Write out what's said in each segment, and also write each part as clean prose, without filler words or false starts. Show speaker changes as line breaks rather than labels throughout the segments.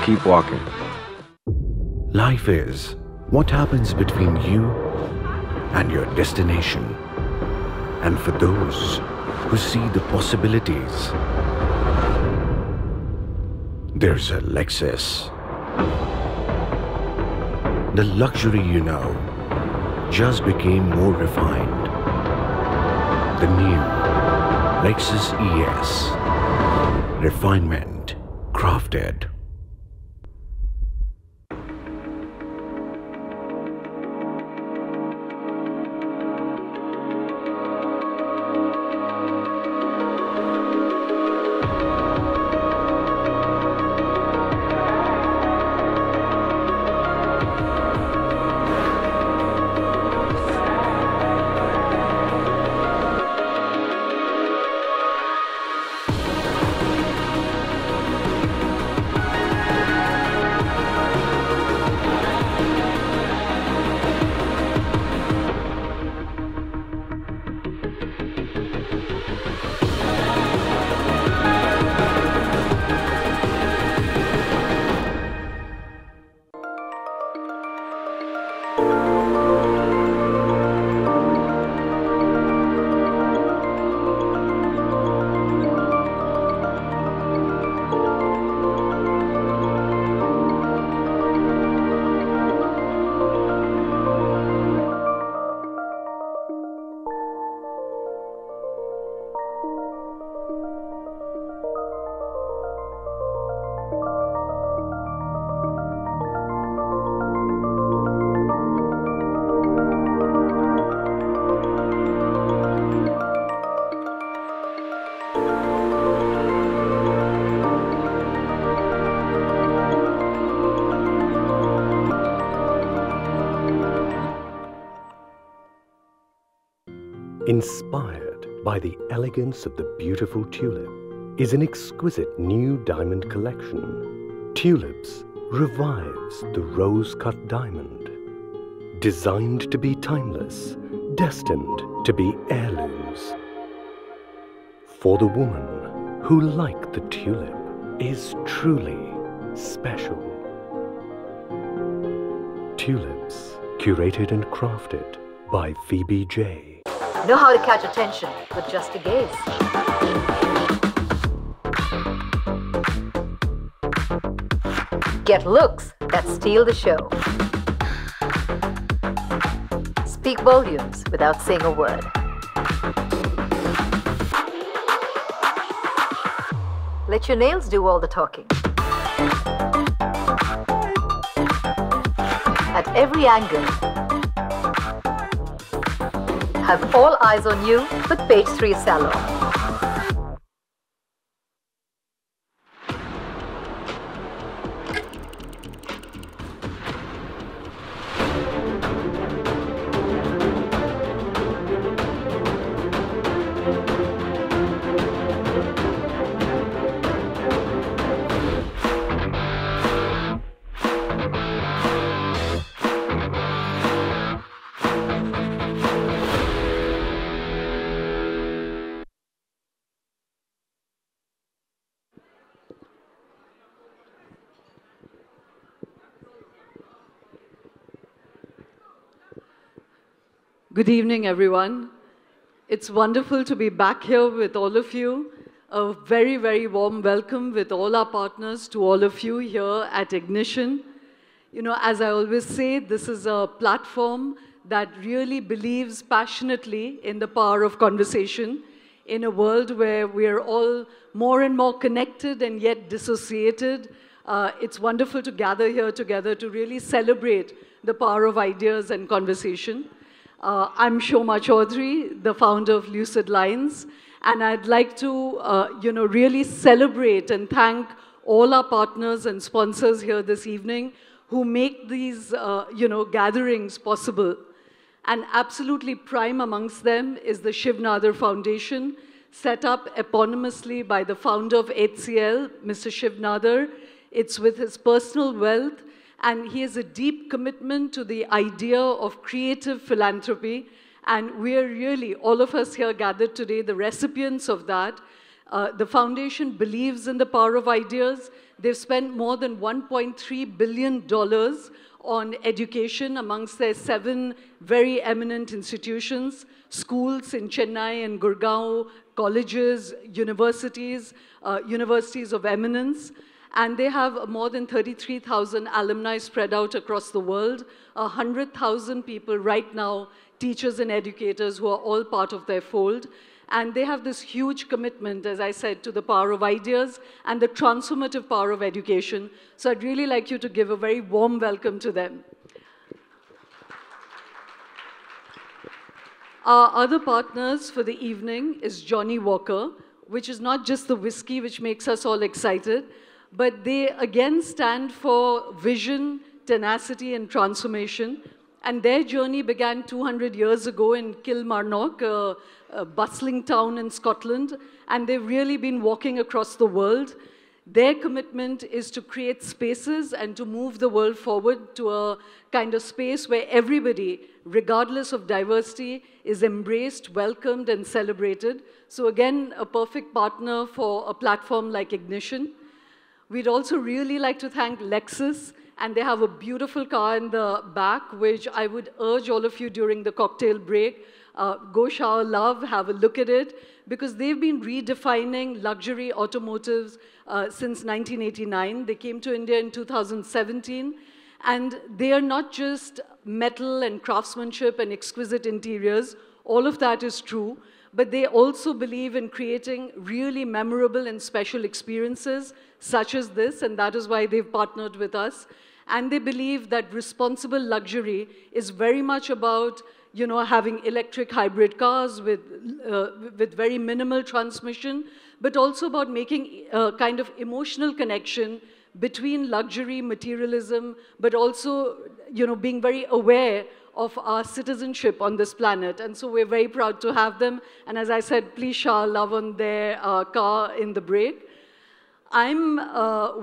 keep walking.
Life is what happens between you and your destination. And for those who see the possibilities, there's a Lexus. The luxury you know just became more refined. The new Lexus ES. Refinement crafted. Inspired by the elegance of the beautiful tulip is an exquisite new diamond collection. Tulips revives the rose-cut diamond. Designed to be timeless, destined to be heirlooms. For the woman who, like the tulip, is truly special. Tulips, curated and crafted by Phoebe J.
Know how to catch attention with just a gaze. Get looks that steal the show. Speak volumes without saying a word. Let your nails do all the talking. At every angle, have all eyes on you with Page 3 Salon.
Good evening, everyone. It's wonderful to be back here with all of you. A very, very warm welcome with all our partners to all of you here at Ignition. You know, as I always say, this is a platform that really believes passionately in the power of conversation in a world where we are all more and more connected and yet dissociated. It's wonderful to gather here together to really celebrate the power of ideas and conversation. I'm Shoma Chaudhary, the founder of Lucid Lines, and I'd like to, really celebrate and thank all our partners and sponsors here this evening who make these, gatherings possible. And absolutely prime amongst them is the Shiv Nadar Foundation, set up eponymously by the founder of HCL, Mr. Shiv Nadar. It's with his personal wealth, and he has a deep commitment to the idea of creative philanthropy. And we are really, all of us here gathered today, the recipients of that. The foundation believes in the power of ideas. They've spent more than $1.3 billion on education amongst their 7 very eminent institutions, schools in Chennai and Gurgaon, colleges, universities, universities of eminence. And they have more than 33,000 alumni spread out across the world, 100,000 people right now, teachers and educators who are all part of their fold. And they have this huge commitment, as I said, to the power of ideas and the transformative power of education. So I'd really like you to give a very warm welcome to them. Our other partners for the evening is Johnny Walker, which is not just the whiskey which makes us all excited, but they again stand for vision, tenacity, and transformation. And their journey began 200 years ago in Kilmarnock, a bustling town in Scotland, and they've really been walking across the world. Their commitment is to create spaces and to move the world forward to a kind of space where everybody, regardless of diversity, is embraced, welcomed, and celebrated. So again, a perfect partner for a platform like Ignition. We'd also really like to thank Lexus, and they have a beautiful car in the back, which I would urge all of you during the cocktail break, go shower love, have a look at it, because they've been redefining luxury automotives since 1989. They came to India in 2017, and they are not just metal and craftsmanship and exquisite interiors. All of that is true, but they also believe in creating really memorable and special experiences such as this, and that is why they've partnered with us. And they believe that responsible luxury is very much about, you know, having electric hybrid cars with very minimal transmission, but also about making a kind of emotional connection between luxury, materialism, but also, you know, being very aware of our citizenship on this planet. And so we're very proud to have them. And as I said, please shower love on their car in the break. I'm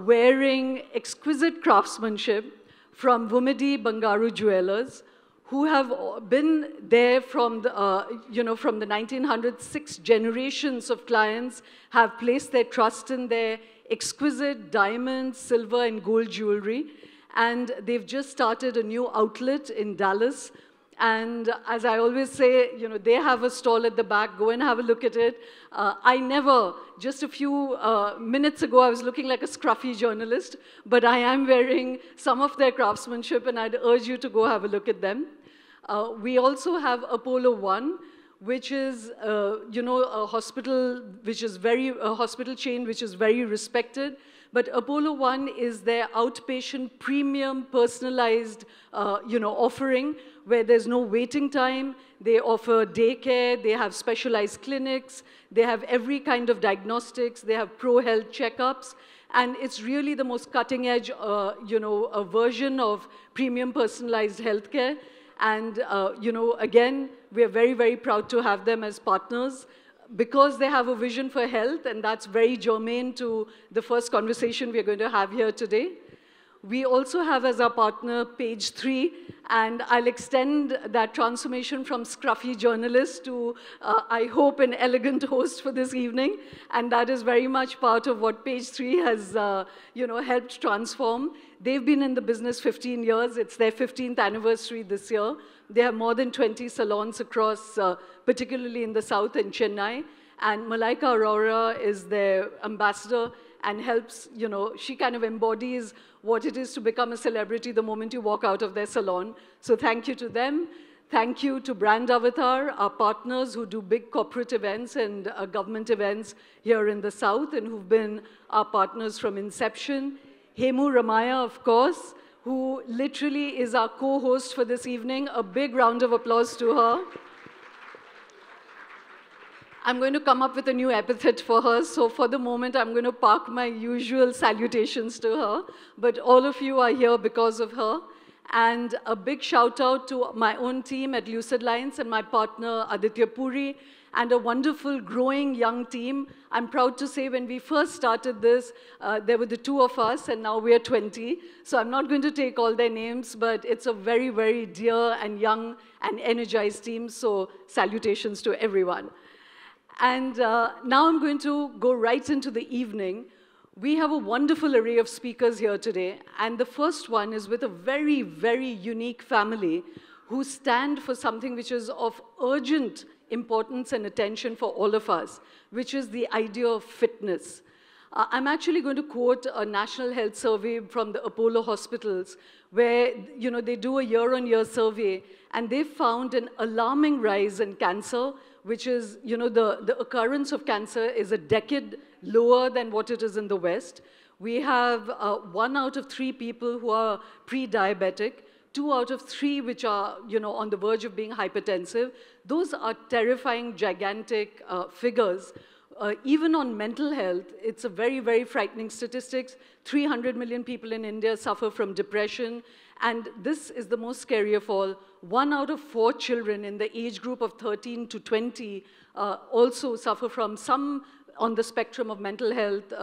wearing exquisite craftsmanship from Vumidi Bangaru Jewelers, who have been there from the, you know, from the 1900s. 6 generations of clients have placed their trust in their exquisite diamond, silver, and gold jewelry. And they've just started a new outlet in Dallas. And as I always say, you know, they have a stall at the back. Go and have a look at it. Just a few minutes ago, I was looking like a scruffy journalist, but I am wearing some of their craftsmanship, and I'd urge you to go have a look at them. We also have Apollo One, which is, you know, a hospital chain which is very respected. But Apollo One is their outpatient, premium, personalized, you know, offering where there's no waiting time. They offer daycare. They have specialized clinics. They have every kind of diagnostics. They have pro-health checkups. And it's really the most cutting-edge, you know, a version of premium personalized healthcare. And, you know, again, we are very, very proud to have them as partners, because they have a vision for health, and that's very germane to the first conversation we are going to have here today. We also have as our partner Page 3, and I'll extend that transformation from scruffy journalist to, I hope, an elegant host for this evening, and that is very much part of what Page 3 has, you know, helped transform. They've been in the business 15 years. It's their 15th anniversary this year. They have more than 20 salons across, particularly in the South and Chennai. And Malaika Arora is their ambassador and helps, you know, she kind of embodies what it is to become a celebrity the moment you walk out of their salon. So thank you to them. Thank you to Brand Avatar, our partners who do big corporate events and government events here in the South and who've been our partners from inception. Hemu Ramaya, of course, who literally is our co-host for this evening. A big round of applause to her. I'm going to come up with a new epithet for her, so for the moment, I'm going to park my usual salutations to her. But all of you are here because of her. And a big shout out to my own team at Lucid Lines and my partner Aditya Puri, and a wonderful growing young team. I'm proud to say when we first started this, there were the 2 of us, and now we are 20. So I'm not going to take all their names, but it's a very, very dear and young and energized team, so salutations to everyone. And now I'm going to go right into the evening. We have a wonderful array of speakers here today, and the first one is with a very, very unique family who stand for something which is of urgent importance and attention for all of us, which is the idea of fitness. I'm actually going to quote a National Health Survey from the Apollo hospitals, where they do a year-on-year survey, and they found an alarming rise in cancer, which is, the occurrence of cancer is a decade lower than what it is in the West. We have 1 out of 3 people who are pre-diabetic, 2 out of 3 which are, on the verge of being hypertensive. Those are terrifying, gigantic figures. Even on mental health, it's a very, very frightening statistics. 300 million people in India suffer from depression. And this is the most scary of all. 1 out of 4 children in the age group of 13 to 20 also suffer from some on the spectrum of mental health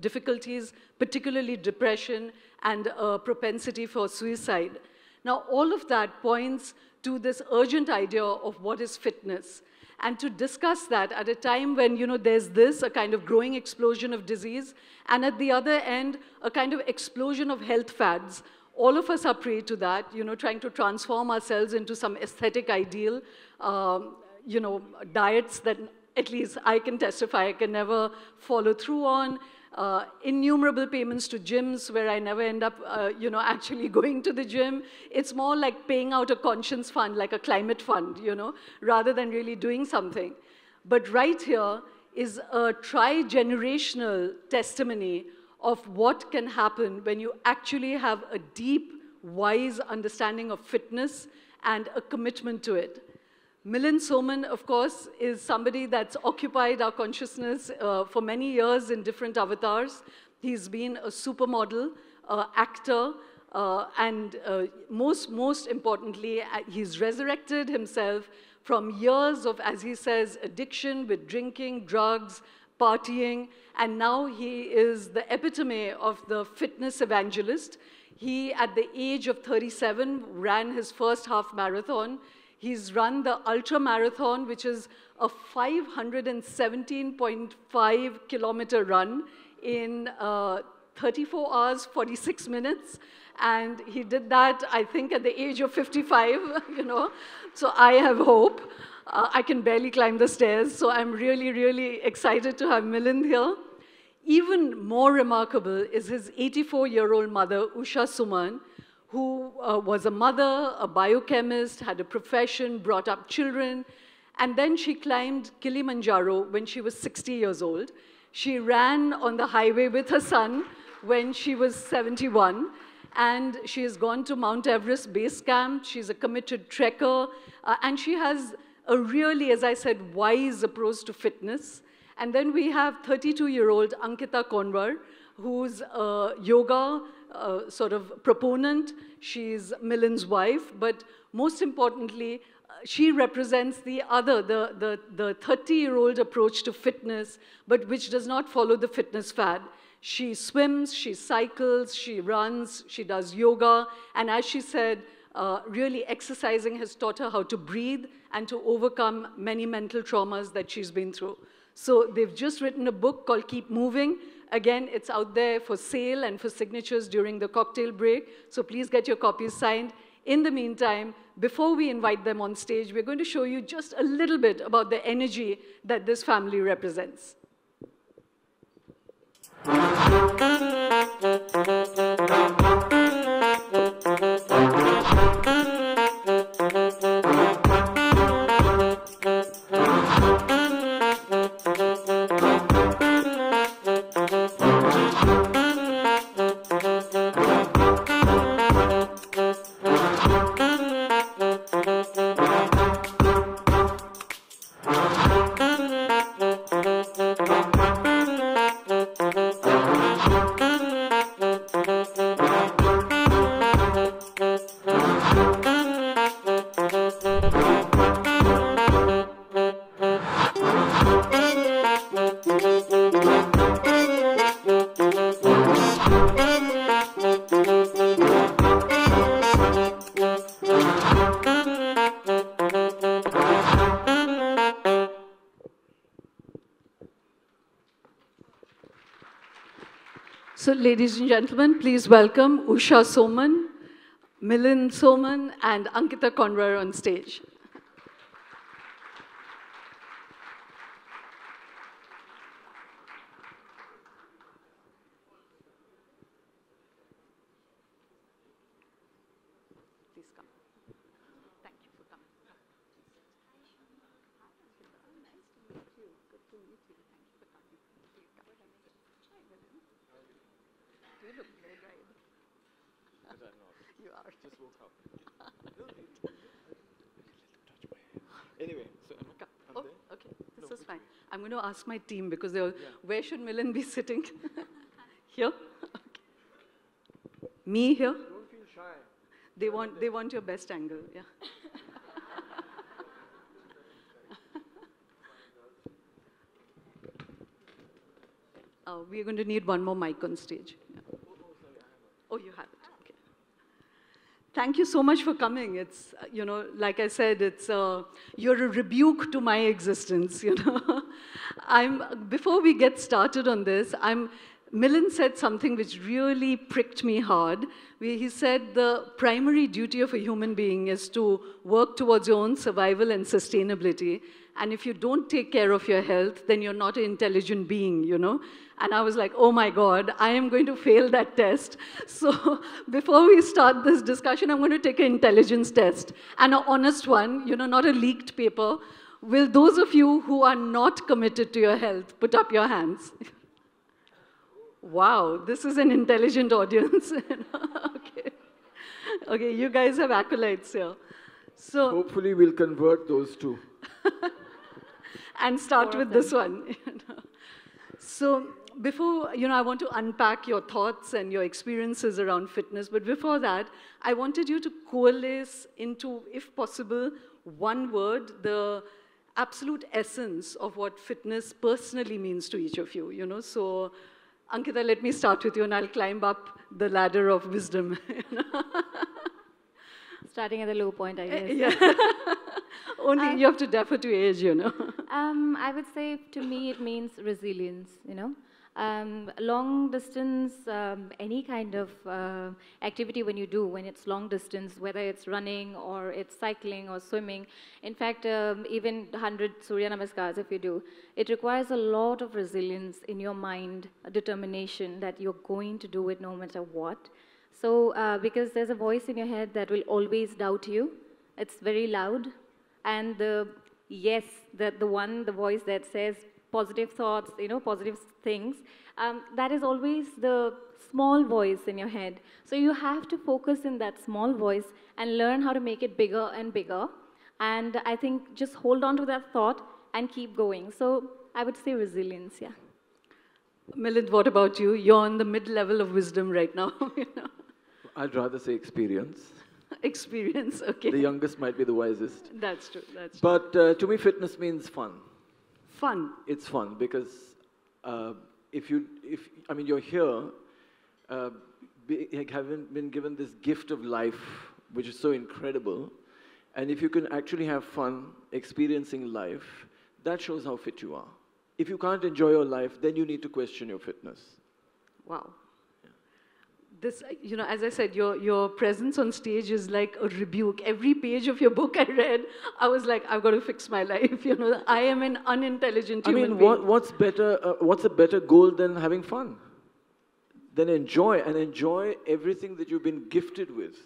difficulties, particularly depression and a propensity for suicide. Now, all of that points to this urgent idea of what is fitness. And to discuss that at a time when, there's a kind of growing explosion of disease, and at the other end, a kind of explosion of health fads. All of us are prey to that, trying to transform ourselves into some aesthetic ideal, diets that at least I can testify I can never follow through on, innumerable payments to gyms where I never end up, actually going to the gym. It's more like paying out a conscience fund, like a climate fund, rather than really doing something. But right here is a tri-generational testimony of what can happen when you actually have a deep, wise understanding of fitness and a commitment to it. Milind Soman, of course, is somebody that's occupied our consciousness for many years in different avatars. He's been a supermodel, actor, and most importantly, he's resurrected himself from years of, as he says, addiction with drinking, drugs, partying, and now he is the epitome of the fitness evangelist. He, at the age of 37, ran his first half marathon. He's run the ultra marathon, which is a 517.5 kilometer run in 34 hours, 46 minutes. And he did that, I think, at the age of 55, So I have hope. I can barely climb the stairs, so I'm really, really excited to have Milind here. Even more remarkable is his 84-year-old mother, Usha Soman, who was a mother, a biochemist, had a profession, brought up children, and then she climbed Kilimanjaro when she was 60 years old. She ran on the highway with her son when she was 71, and she has gone to Mount Everest base camp. She's a committed trekker, and she has a really, as I said, wise approach to fitness. And then we have 32-year-old Ankita Konwar, who's a yoga sort of proponent. She's Milind's wife, but most importantly, she represents the other, the 30-year-old approach to fitness, but which does not follow the fitness fad. She swims, she cycles, she runs, she does yoga, and as she said, really exercising has taught her how to breathe and to overcome many mental traumas that she's been through. So they've just written a book called Keep Moving. Again, it's out there for sale and for signatures during the cocktail break, so please get your copies signed. In the meantime, before we invite them on stage, we're going to show you just a little bit about the energy that this family represents. So, ladies and gentlemen, please welcome Usha Soman, Milind Soman, and Ankita Konwar on stage. Please come. Thank you for coming. Nice to meet you. Good to meet you. Thank you for coming. Please come. Hi, Milind. You look blow-dried.
But I'm not.
You are.
Just woke up. Anyway, so I'm
Oh,
there?
okay. This is fine. I'm going to ask my team because they're, where should Milind be sitting? Here? Okay. Me here?
Don't feel shy.
They want your best angle, yeah. We're going to need one more mic on stage. Yeah. Oh, you have it. Okay. Thank you so much for coming. It's, you know, like I said, it's, you're a rebuke to my existence, you know. Before we get started on this, Milind said something which really pricked me hard. He said the primary duty of a human being is to work towards your own survival and sustainability. And if you don't take care of your health, then you're not an intelligent being, you know? And I was like, oh my God, I am going to fail that test. So before we start this discussion, I'm going to take an intelligence test. And an honest one, you know, not a leaked paper. Will those of you who are not committed to your health put up your hands? Wow, this is an intelligent audience. Okay. Okay, you guys have acolytes here. So,
Hopefully we'll convert those two.
and start with this one. You know. So before, you know, I want to unpack your thoughts and your experiences around fitness, but before that, I wanted you to coalesce into, if possible, one word, the absolute essence of what fitness personally means to each of you, you know. So Ankita, let me start with you, and I'll climb up the ladder of wisdom.
Starting at the low point, I guess.
Yeah. Only you have to defer to age, you know.
I would say, to me, it means resilience, you know. Long distance, any kind of activity when it's long distance, whether it's running or it's cycling or swimming. In fact, even 100 Surya Namaskars, if you do, it requires a lot of resilience in your mind, a determination that you're going to do it no matter what. So, because there's a voice in your head that will always doubt you. It's very loud. And the voice that says positive thoughts, you know, positive things, that is always the small voice in your head. So you have to focus in that small voice and learn how to make it bigger and bigger. And I think just hold on to that thought and keep going. So I would say resilience, yeah.
Milind, what about you? You're on the mid-level of wisdom right now. You know?
I'd rather say experience.
Experience, okay.
The youngest might be the wisest.
That's true, that's true.
But to me, fitness means fun.
Fun.
It's fun because you're here, having been given this gift of life, which is so incredible. And if you can actually have fun experiencing life, that shows how fit you are. If you can't enjoy your life, then you need to question your fitness.
Wow. This, you know, as I said, your presence on stage is like a rebuke. Every page of your book I read, I was like, I've got to fix my life. You know, I am an unintelligent human being.
What's a better goal than having fun? Then enjoy everything that you've been gifted with.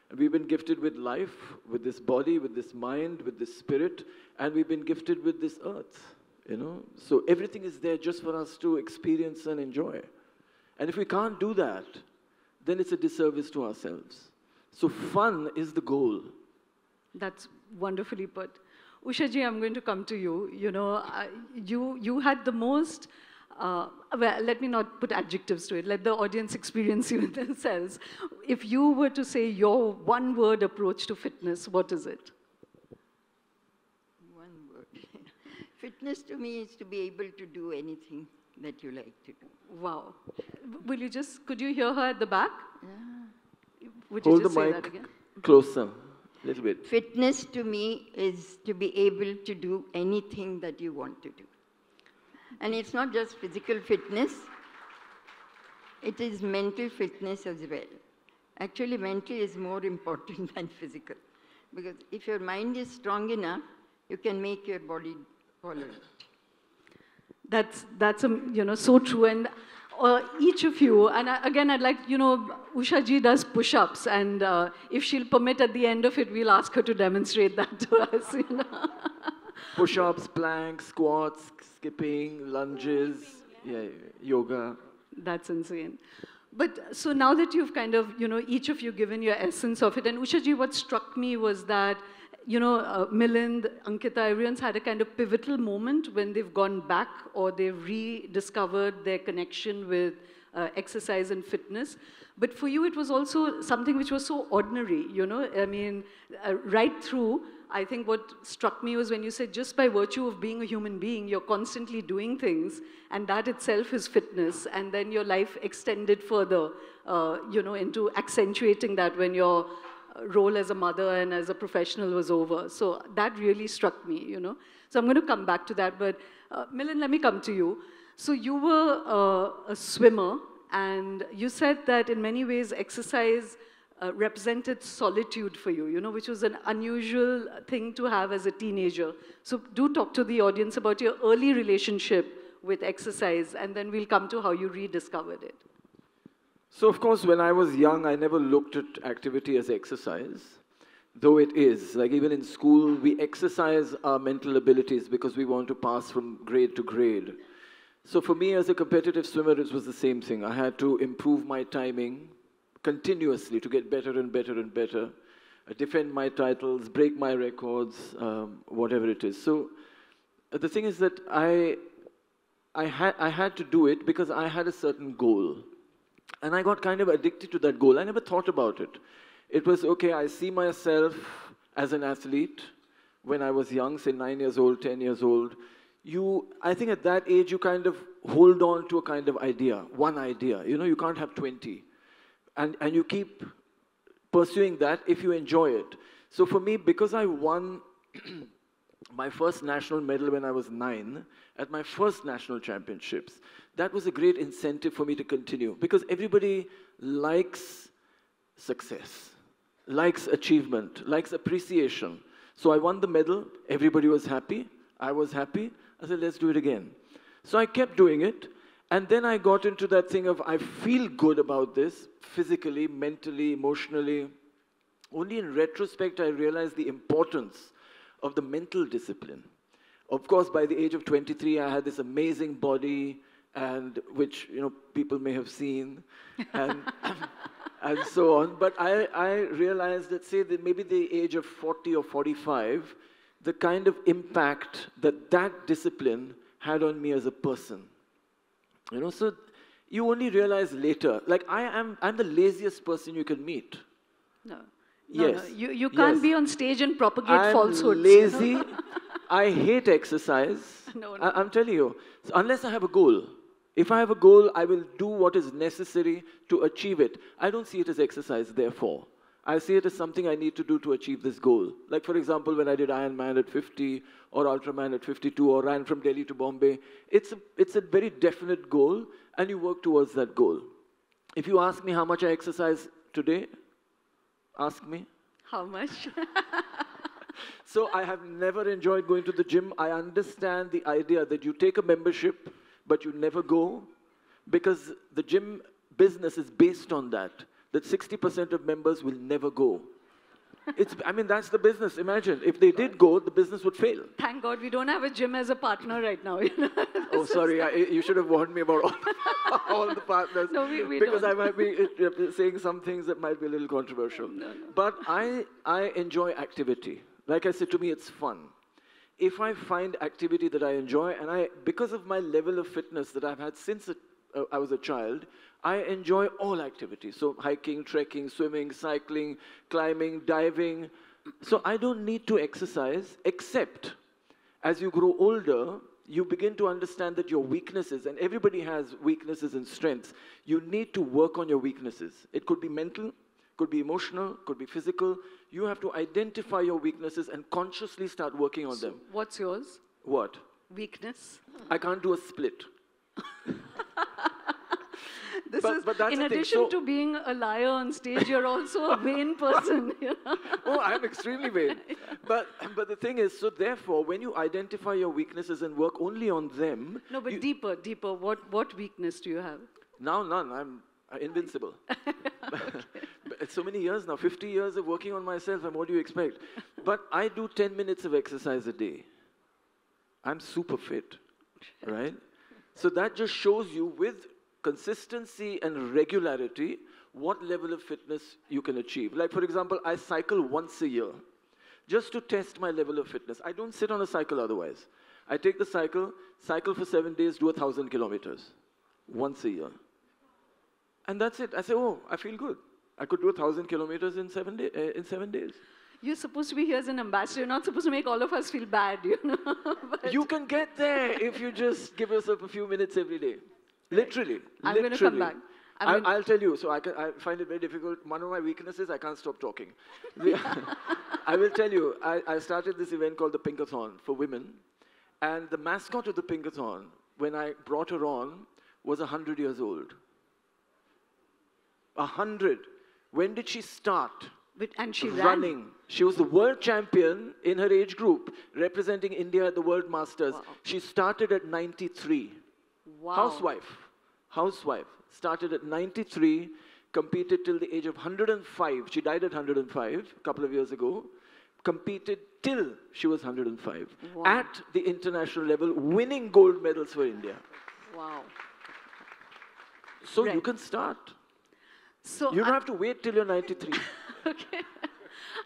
And we've been gifted with life, with this body, with this mind, with this spirit, and we've been gifted with this earth. You know, so everything is there just for us to experience and enjoy. And if we can't do that, then it's a disservice to ourselves. So fun is the goal.
That's wonderfully put. Usha ji, I'm going to come to you. You know, you had the most, well, let me not put adjectives to it. Let the audience experience you themselves. If you were to say your one-word approach to fitness, what is it?
One word. Fitness to me is to be able to do anything that you like to do.
Wow. Could you hear her at the back?
Yeah.
Would you
Hold
just
the
say
mic
that again?
closer, a little bit.
Fitness to me is to be able to do anything that you want to do. And it's not just physical fitness. It is mental fitness as well. Actually, mental is more important than physical. Because if your mind is strong enough, you can make your body follow it.
That's so true. And each of you, and again, I'd like, Usha ji does push-ups, and if she'll permit at the end of it, we'll ask her to demonstrate that to us.
Push-ups, planks, squats, skipping, lunges, yoga.
That's insane. But so now that you've kind of, each of you given your essence of it, and Usha ji, what struck me was that, Milind, Ankita, everyone's had a kind of pivotal moment when they've gone back or they've rediscovered their connection with exercise and fitness. But for you, it was also something which was so ordinary, I mean, right through, I think what struck me was when you said just by virtue of being a human being, you're constantly doing things, and that itself is fitness, and then your life extended further, into accentuating that when your role as a mother and as a professional was over. So that really struck me, So I'm going to come back to that, but Milind, let me come to you. So you were a swimmer, and you said that in many ways exercise represented solitude for you, which was an unusual thing to have as a teenager. So do talk to the audience about your early relationship with exercise, and then we'll come to how you rediscovered it.
So, of course, when I was young, I never looked at activity as exercise, though it is. Like, even in school, we exercise our mental abilities because we want to pass from grade to grade. So for me, as a competitive swimmer, it was the same thing. I had to improve my timing continuously to get better and better and better, defend my titles, break my records, whatever it is. So the thing is that I had to do it because I had a certain goal. And I got kind of addicted to that goal. I never thought about it. It was, okay, I see myself as an athlete when I was young, say 9 years old, 10 years old. I think at that age, you kind of hold on to a kind of idea, one idea. You can't have 20. And you keep pursuing that if you enjoy it. So for me, because I won my first national medal when I was 9, at my first national championships, that was a great incentive for me to continue. Because everybody likes success, likes achievement, likes appreciation. So I won the medal, everybody was happy, I was happy. I said, let's do it again. So I kept doing it. And then I got into that thing of, I feel good about this, physically, mentally, emotionally. Only in retrospect, I realized the importance of the mental discipline. Of course, by the age of 23, I had this amazing body, and which people may have seen, and and so on. But I realized that, say, that maybe the age of 40 or 45, the kind of impact that discipline had on me as a person. So you only realize later. Like, I'm the laziest person you can meet.
No.
Yes.
No. You can't be on stage and propagate falsehoods.
I'm lazy. I hate exercise.
No.
I'm telling you. So unless I have a goal. If I have a goal, I will do what is necessary to achieve it. I don't see it as exercise, therefore. I see it as something I need to do to achieve this goal. Like, for example, when I did Ironman at 50 or Ultraman at 52 or ran from Delhi to Bombay, it's a very definite goal, and you work towards that goal. If you ask me how much I exercise today, ask me.
How much?
So I have never enjoyed going to the gym. I understand the idea that you take a membership, but you never go, because the gym business is based on that 60% of members will never go. That's the business. Imagine, if they did go, the business would fail.
Thank God we don't have a gym as a partner right now.
Oh, sorry, you should have warned me about all the partners.
No, we
because
don't.
I might be saying some things that might be a little controversial.
No.
But I enjoy activity. Like I said, to me, it's fun. If I find activity that I enjoy, and because of my level of fitness that I've had since I was a child, I enjoy all activities. So hiking, trekking, swimming, cycling, climbing, diving. So I don't need to exercise, except as you grow older, you begin to understand that your weaknesses, and everybody has weaknesses and strengths, you need to work on your weaknesses. It could be mental, could be emotional, could be physical. You have to identify your weaknesses and consciously start working on them.
What's yours?
What?
Weakness?
I can't do a split.
This
But-
is,
but that's
in
the thing,
addition
so-
to being a liar on stage, you're also a vain person. You know?
Oh, I'm extremely vain. But the thing is, so therefore, when you identify your weaknesses and work only on them,
No, but
you-
deeper. What weakness do you have?
now none. I'm invincible. But it's so many years now, 50 years of working on myself, and what do you expect? But I do 10 minutes of exercise a day. I'm super fit, right? So that just shows you with consistency and regularity what level of fitness you can achieve. Like, for example, I cycle once a year just to test my level of fitness. I don't sit on a cycle otherwise. I take the cycle for 7 days, do 1,000 kilometers once a year. And that's it. I say, oh, I feel good. I could do 1,000 kilometers in 7 days.
You're supposed to be here as an ambassador. You're not supposed to make all of us feel bad, you know. But
You can get there if you just give yourself a few minutes every day. Literally.
I'm going to come back.
I'll tell you. So I find it very difficult. One of my weaknesses, I can't stop talking. I will tell you, I started this event called the Pinkathon for women. And the mascot of the Pinkathon, when I brought her on, was 100 years old. 100. When did she start?
And she
Running.
ran.
She was the world champion in her age group, representing India at the World Masters.
Wow.
She started at 93.
Wow.
Housewife. Started at 93, competed till the age of 105. She died at 105 a couple of years ago. Competed till she was 105.
Wow.
At the international level, winning gold medals for India.
Wow.
So you
Right.
can start.
So
You don't have to wait till you're 93.
Okay.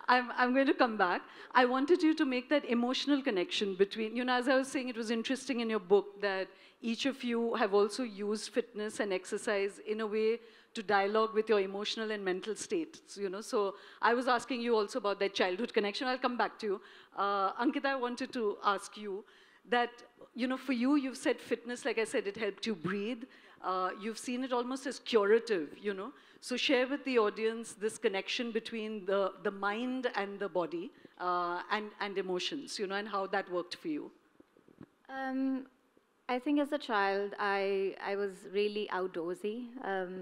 I'm going to come back. I wanted you to make that emotional connection between, you know, as I was saying, it was interesting in your book that each of you have also used fitness and exercise in a way to dialogue with your emotional and mental states, you know. So I was asking you also about that childhood connection. I'll come back to you. Ankita, I wanted to ask you that, you know, for you, you've said fitness, like I said, it helped you breathe. You've seen it almost as curative, you know. So share with the audience this connection between the mind and the body and emotions, you know, and how that worked for you.
I think as a child, I was really outdoorsy.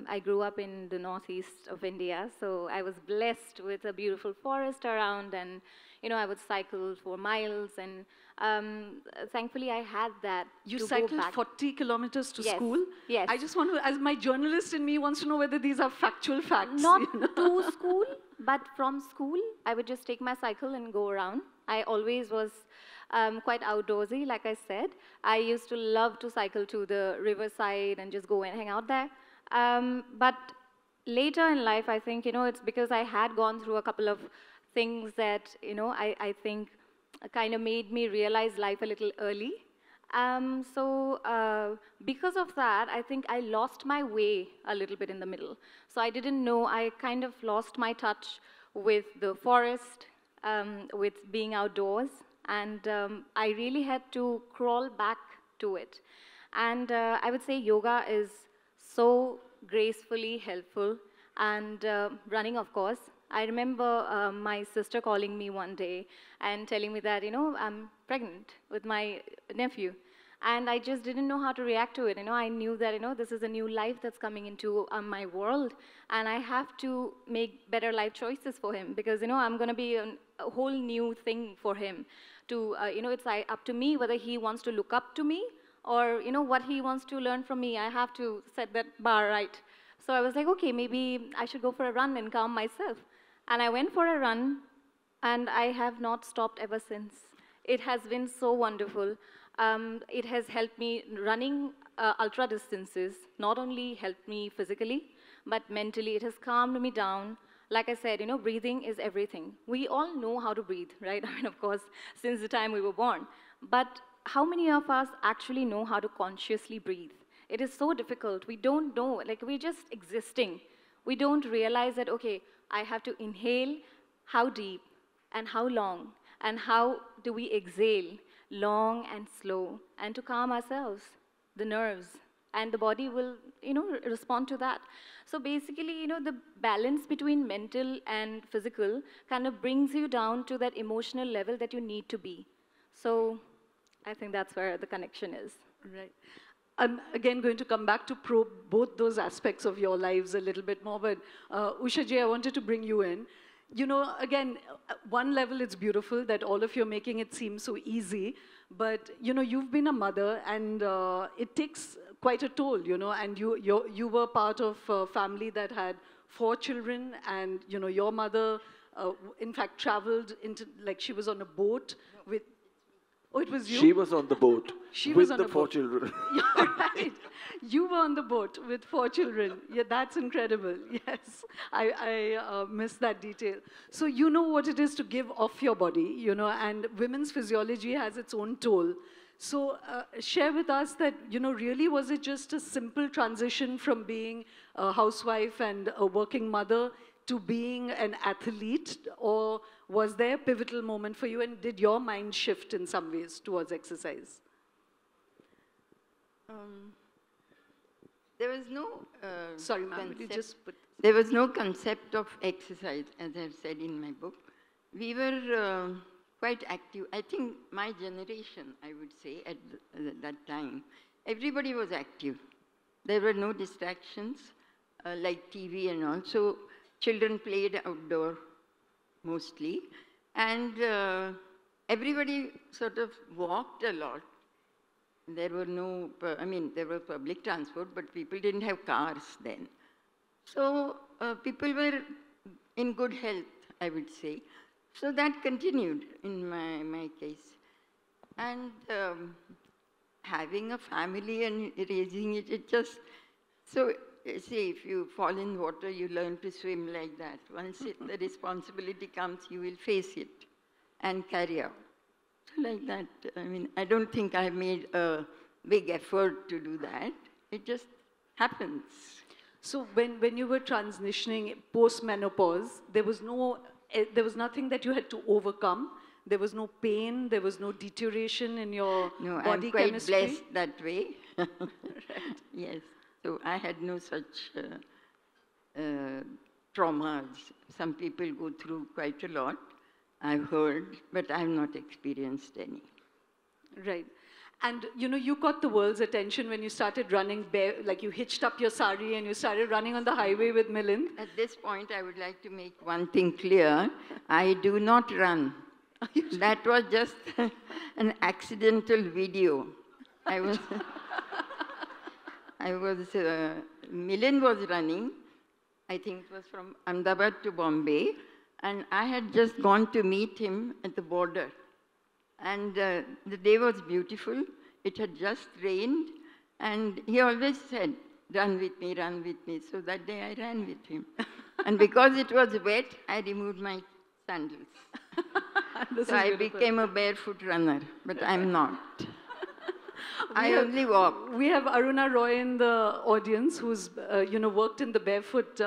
I grew up in the northeast of India, so I was blessed with a beautiful forest around, and you know, I would cycle for miles, and thankfully I had that.
You
to go
cycled
back.
40 kilometers to
Yes,
school?
yes.
I just want to, as my journalist in me wants to know whether these are factual facts.
Not
you know?
to school, but from school, I would just take my cycle and go around. I always was quite outdoorsy, like I said. I used to love to cycle to the riverside and just go and hang out there. But later in life, I think, you know, it's because I had gone through a couple of things that, you know, I think kind of made me realize life a little early. Because of that, I think I lost my way a little bit in the middle. So I didn't know, I kind of lost my touch with the forest, with being outdoors, and I really had to crawl back to it. And I would say yoga is so gracefully helpful, and running, of course. I remember my sister calling me one day and telling me that, you know, I'm pregnant with my nephew. And I just didn't know how to react to it. You know, I knew that, you know, this is a new life that's coming into my world, and I have to make better life choices for him because, you know, I'm going to be a whole new thing for him. To, you know, it's up to me whether he wants to look up to me or, you know, what he wants to learn from me. I have to set that bar right. So I was like, okay, maybe I should go for a run and calm myself. And I went for a run, and I have not stopped ever since. It has been so wonderful. It has helped me running ultra distances, not only helped me physically, but mentally. It has calmed me down. Like I said, you know, breathing is everything. We all know how to breathe, right? I mean, of course, since the time we were born. But how many of us actually know how to consciously breathe? It is so difficult. We don't know. Like, we're just existing. We don't realize that, okay, I have to inhale, how deep and how long, and how do we exhale, long and slow, and to calm ourselves, the nerves, and the body will, you know, respond to that. So basically, you know, the balance between mental and physical kind of brings you down to that emotional level that you need to be. So I think that's where the connection is.
Right. I'm again going to come back to probe both those aspects of your lives a little bit more, but Usha ji, I wanted to bring you in. You know, again, at one level it's beautiful that all of you are making it seem so easy, but you know, you've been a mother and it takes quite a toll, you know, and you were part of a family that had 4 children, and you know, your mother, in fact, traveled into, like she was on a boat with, oh, it was you?
She was on the boat
She
with
was on
the
a
4
boat.
children.
You're right. You were on the boat with 4 children. Yeah, that's incredible. Yes, I missed that detail. So you know what it is to give off your body, you know, and women's physiology has its own toll. So share with us that, you know, really was it just a simple transition from being a housewife and a working mother to being an athlete, or was there a pivotal moment for you, and did your mind shift in some ways towards exercise?
There was no
Sorry, ma'am, will you just put...
There was no concept of exercise, as I've said in my book. We were quite active. I think my generation, I would say, at that time, everybody was active. There were no distractions like TV and all. So children played outdoor mostly. And everybody sort of walked a lot. There were no, I mean, there was public transport, but people didn't have cars then. So people were in good health, I would say. So that continued in my case. And having a family and raising it, it just, so see, if you fall in water, you learn to swim like that. Once the responsibility comes, you will face it and carry out. So like that, I mean, I don't think I made a big effort to do that. It just happens.
So when you were transitioning post-menopause, there was nothing that you had to overcome. There was no pain. There was no deterioration in your body chemistry.
I'm quite blessed that way. Right. Yes. So I had no such traumas. Some people go through quite a lot, I've heard, but I've not experienced any.
Right. And, you know, you caught the world's attention when you started running bare, like you hitched up your sari and you started running on the highway with Milind.
At this point, I would like to make one thing clear. I do not run. That was just an accidental video. Milind was running. I think it was from Ahmedabad to Bombay. And I had just gone to meet him at the border. And the day was beautiful. It had just rained. And he always said, run with me, run with me. So that day I ran with him. And because it was wet, I removed my sandals. So I became a barefoot runner, but I'm not. I only walk.
We have Aruna Roy in the audience, who's worked in the barefoot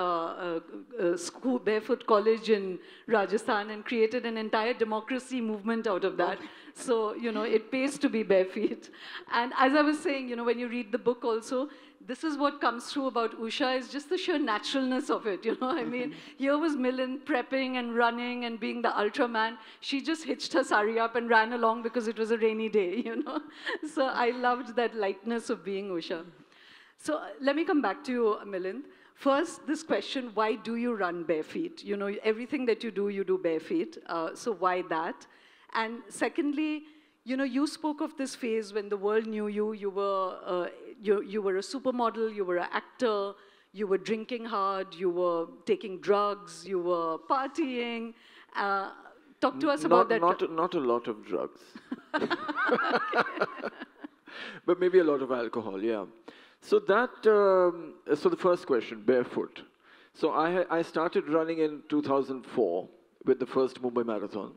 school, barefoot college in Rajasthan, and created an entire democracy movement out of that. So it pays to be bare feet. And as I was saying, when you read the book also, this is what comes through about Usha, is just the sheer naturalness of it, I mean, here was Milind prepping and running and being the Ultraman. She just hitched her sari up and ran along because it was a rainy day, So I loved that lightness of being Usha. So let me come back to you, Milind. First, this question, why do you run bare feet? Everything that you do bare feet. So why that? And secondly, you spoke of this phase when the world knew you. You were a supermodel, you were an actor, you were drinking hard, you were taking drugs, you were partying. Talk to us about that.
Not a lot of drugs. But maybe a lot of alcohol, yeah. So that, so the first question, barefoot. So I started running in 2004 with the first Mumbai Marathon.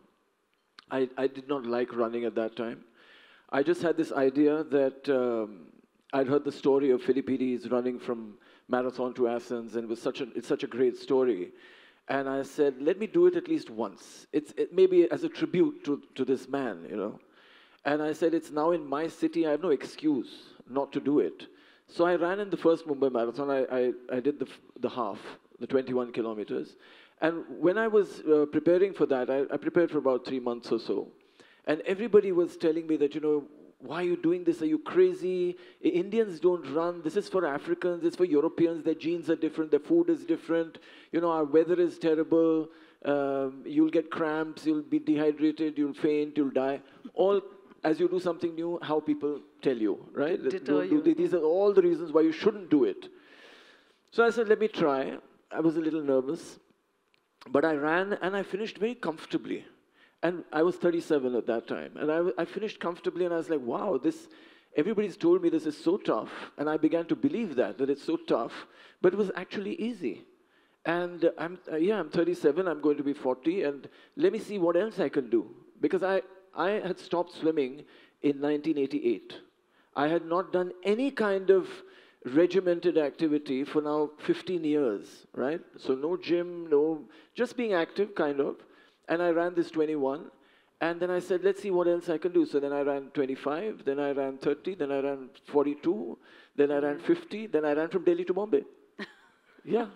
I did not like running at that time. I just had this idea that I'd heard the story of Philippides running from Marathon to Athens, and it's such a great story. And I said, let me do it at least once. It maybe as a tribute to this man, And I said, it's now in my city. I have no excuse not to do it. So I ran in the first Mumbai Marathon. I did the half, the 21 kilometers. And when I was preparing for that, I prepared for about 3 months or so. And everybody was telling me that, why are you doing this? Are you crazy? Indians don't run. This is for Africans. It's for Europeans. Their genes are different. Their food is different. You know, our weather is terrible. You'll get cramps. You'll be dehydrated. You'll faint. You'll die. All as you do something new, how people tell you, right?
Deter you.
These are all the reasons why you shouldn't do it. So I said, let me try. I was a little nervous. But I ran and I finished very comfortably. And I was 37 at that time. And I finished comfortably and I was like, wow, everybody's told me this is so tough. And I began to believe that it's so tough. But it was actually easy. And I'm 37, I'm going to be 40. And let me see what else I can do. Because I had stopped swimming in 1988. I had not done any kind of regimented activity for now 15 years, right? So no gym, just being active, kind of. And I ran this 21. And then I said, let's see what else I can do. So then I ran 25, then I ran 30, then I ran 42, then I ran 50, then I ran from Delhi to Bombay. Yeah.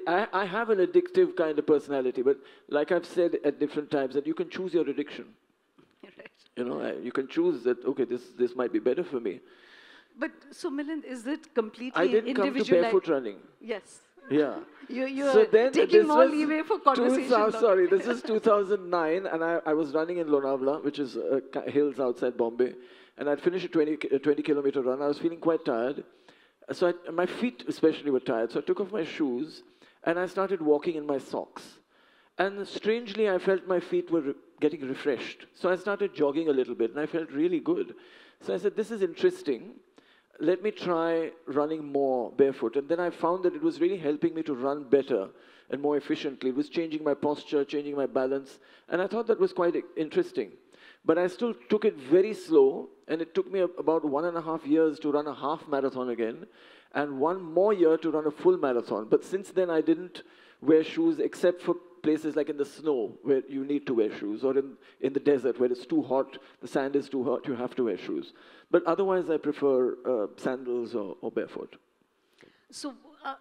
I have an addictive kind of personality, but like I've said at different times, that you can choose your addiction.
Right.
You know, you can choose that, okay, this might be better for me.
But so Milind, is it completely
I didn't come to barefoot running.
Yes.
Yeah.
You're taking more leeway for conversation.
Sorry, this is 2009, and I was running in Lonavala, which is hills outside Bombay, and I'd finished a 20-kilometer run. I was feeling quite tired, so my feet especially were tired. So I took off my shoes, and I started walking in my socks. And strangely, I felt my feet were getting refreshed. So I started jogging a little bit, and I felt really good. So I said, this is interesting. Let me try running more barefoot. And then I found that it was really helping me to run better and more efficiently. It was changing my posture, changing my balance. And I thought that was quite interesting. But I still took it very slow. And it took me about 1.5 years to run a half marathon again. And 1 more year to run a full marathon. But since then, I didn't wear shoes except for places like in the snow where you need to wear shoes, or in the desert where it's too hot, the sand is too hot, you have to wear shoes. But otherwise, I prefer sandals or barefoot.
So,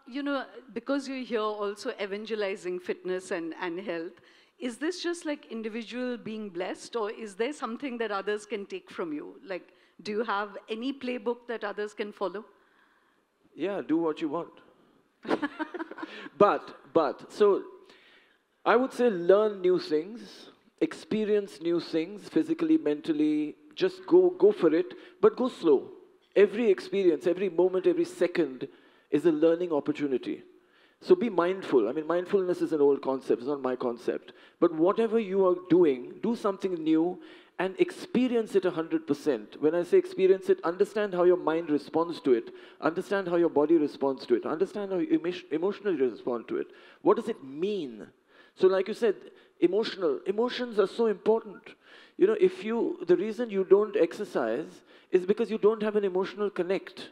you know, because you're here also evangelizing fitness and health, is this just like individual being blessed, or is there something that others can take from you? Like, do you have any playbook that others can follow?
Yeah, do what you want. So I would say learn new things, experience new things, physically, mentally, just go for it, but go slow. Every experience, every moment, every second is a learning opportunity. So be mindful. I mean, mindfulness is an old concept, it's not my concept. But whatever you are doing, do something new and experience it 100%. When I say experience it, understand how your mind responds to it. Understand how your body responds to it. Understand how you emotionally respond to it. What does it mean? So like you said, emotions are so important. You know, the reason you don't exercise is because you don't have an emotional connect.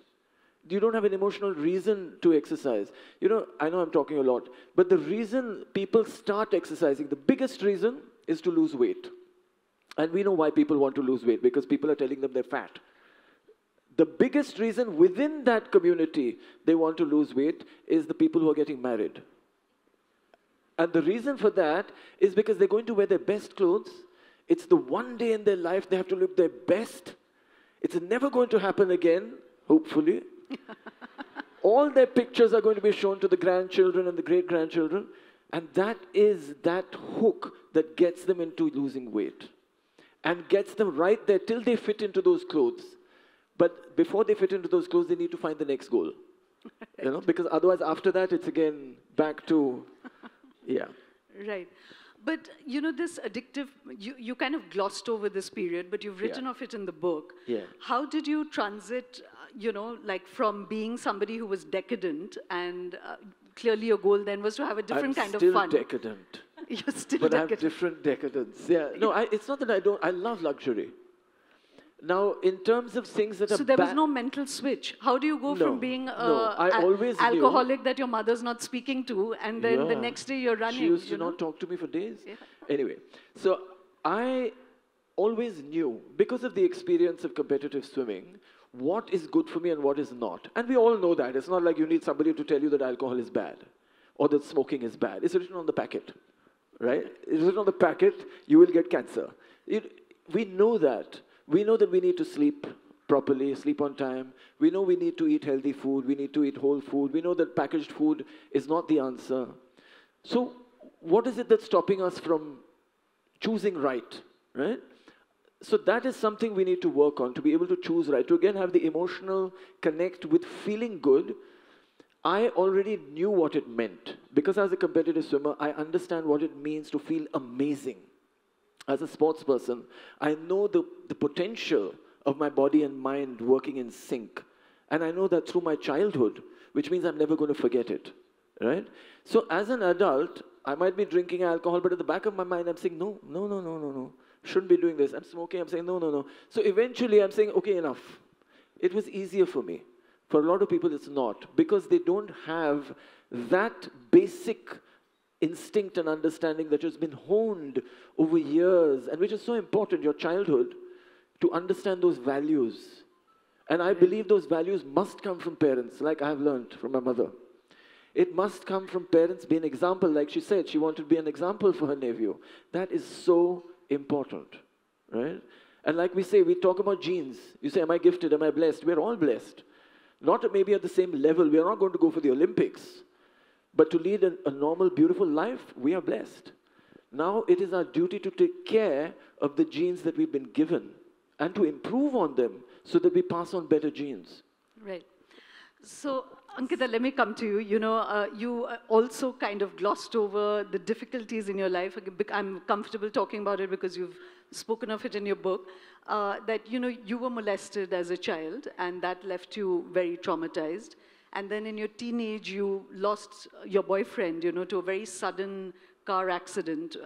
You don't have an emotional reason to exercise. You know, I know I'm talking a lot, but the reason people start exercising, the biggest reason is to lose weight. And we know why people want to lose weight, because people are telling them they're fat. The biggest reason within that community they want to lose weight is the people who are getting married. And the reason for that is because they're going to wear their best clothes. It's the one day in their life they have to look their best. It's never going to happen again, hopefully. All their pictures are going to be shown to the grandchildren and the great-grandchildren. And that is that hook that gets them into losing weight. And gets them right there till they fit into those clothes. But before they fit into those clothes, they need to find the next goal. Right. You know, because otherwise after that, it's again back to... Yeah.
Right. But, you know, this addictive, you kind of glossed over this period, but you've written of it in the book.
Yeah.
How did you transit, you know, like from being somebody who was decadent, and clearly your goal then was to have a different kind of fun.
I'm still decadent.
You're still
but
decadent.
I have different decadence. Yeah. No, it's not that I love luxury. Now, in terms of things that are
So there was no mental switch. How do you go from being an alcoholic that your mother's not speaking to, and then the next day you're running?
She used to not talk to me for days. Yeah. Anyway, so I always knew, because of the experience of competitive swimming, what is good for me and what is not. And we all know that. It's not like you need somebody to tell you that alcohol is bad or that smoking is bad. It's written on the packet, right? It's written on the packet, you will get cancer. We know that. We know that we need to sleep properly, sleep on time. We know we need to eat healthy food. We need to eat whole food. We know that packaged food is not the answer. So what is it that's stopping us from choosing right, right? So that is something we need to work on, to be able to choose right, to again have the emotional connect with feeling good. I already knew what it meant. Because as a competitive swimmer, I understand what it means to feel amazing. As a sports person, I know the potential of my body and mind working in sync. And I know that through my childhood, which means I'm never going to forget it, right? So as an adult, I might be drinking alcohol, but at the back of my mind, I'm saying, no, no, no, no, no, no. Shouldn't be doing this. I'm smoking, I'm saying, no, no, no. So eventually I'm saying, okay, enough. It was easier for me. For a lot of people, it's not, because they don't have that basic instinct and understanding that has been honed over years, and which is so important, your childhood, to understand those values. And I believe those values must come from parents, like I have learned from my mother. It must come from parents, be an example, like she said, she wanted to be an example for her nephew. That is so important, right? And like we say, we talk about genes. You say, am I gifted, am I blessed? We're all blessed. Not maybe at the same level. We are not going to go for the Olympics. But to lead a normal, beautiful life, we are blessed. Now it is our duty to take care of the genes that we've been given and to improve on them so that we pass on better genes.
Right. So, Ankita, let me come to you. You know, you also kind of glossed over the difficulties in your life. I'm comfortable talking about it because you've spoken of it in your book, that, you know, you were molested as a child, and that left you very traumatized. And then in your teenage, you lost your boyfriend, you know, to a very sudden car accident,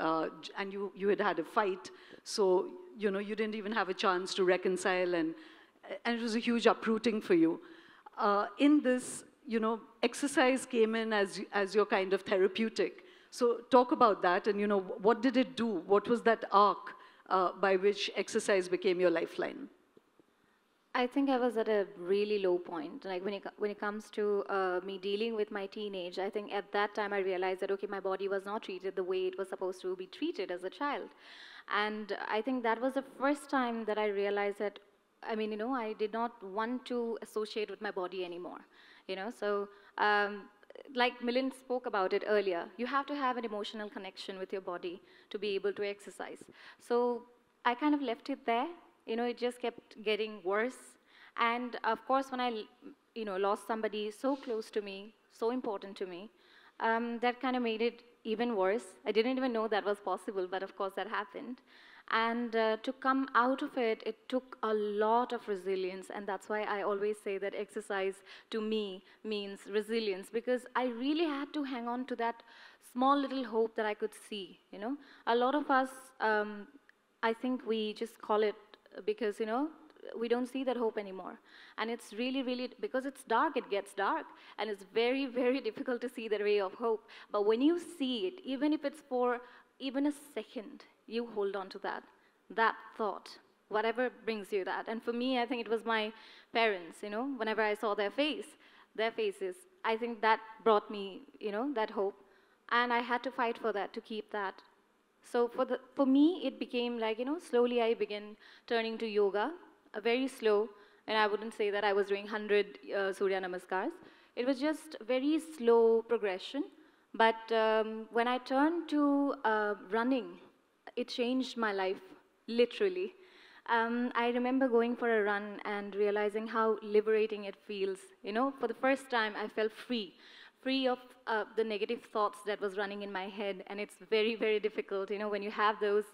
and you had a fight. So, you know, you didn't even have a chance to reconcile, and it was a huge uprooting for you. In this, you know, exercise came in as your kind of therapeutic. So talk about that, and, you know, what did it do? What was that arc by which exercise became your lifeline?
I think I was at a really low point. Like when it comes to me dealing with my teenage, I think at that time I realized that, okay, my body was not treated the way it was supposed to be treated as a child. And I think that was the first time that I realized that, I mean, you know, I did not want to associate with my body anymore. You know, so like Milind spoke about it earlier, you have to have an emotional connection with your body to be able to exercise. So I kind of left it there. You know, it just kept getting worse. And of course, when I, you know, lost somebody so close to me, so important to me, that kind of made it even worse. I didn't even know that was possible, but of course that happened. And to come out of it, it took a lot of resilience. And that's why I always say that exercise to me means resilience, because I really had to hang on to that small little hope that I could see, you know. A lot of us, I think we just call it because, you know, we don't see that hope anymore. And it's really, really, because it's dark, it gets dark. And it's very, very difficult to see that ray of hope. But when you see it, even if it's for even a second, you hold on to that thought, whatever brings you that. And for me, I think it was my parents, you know, whenever I saw their faces, I think that brought me, you know, that hope. And I had to fight for that, to keep that. So for me, it became like, you know, slowly I began turning to yoga, very slow, and I wouldn't say that I was doing 100 Surya Namaskars. It was just very slow progression. But when I turned to running, it changed my life, literally. I remember going for a run and realizing how liberating it feels. You know, for the first time, I felt free of the negative thoughts that was running in my head. And it's very, very difficult, you know, when you have those,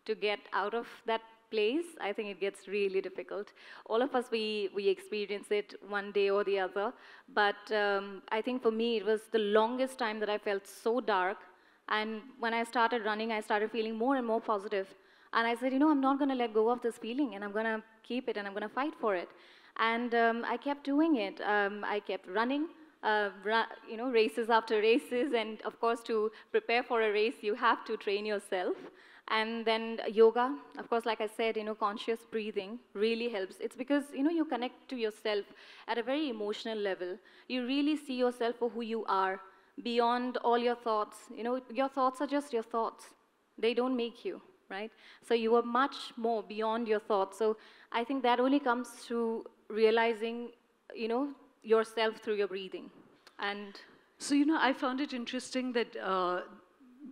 to get out of that place. I think it gets really difficult. All of us, we experience it one day or the other. But I think for me, it was the longest time that I felt so dark. And when I started running, I started feeling more and more positive. And I said, you know, I'm not going to let go of this feeling, and I'm going to keep it, and I'm going to fight for it. And I kept doing it. I kept running. You know, races after races, and of course, to prepare for a race, you have to train yourself. And then yoga, of course, like I said, you know, conscious breathing really helps. It's because, you know, you connect to yourself at a very emotional level. You really see yourself for who you are, beyond all your thoughts. You know, your thoughts are just your thoughts. They don't make you, right? So you are much more beyond your thoughts. So I think that only comes through realizing, yourself through your breathing. And
so, I found it interesting that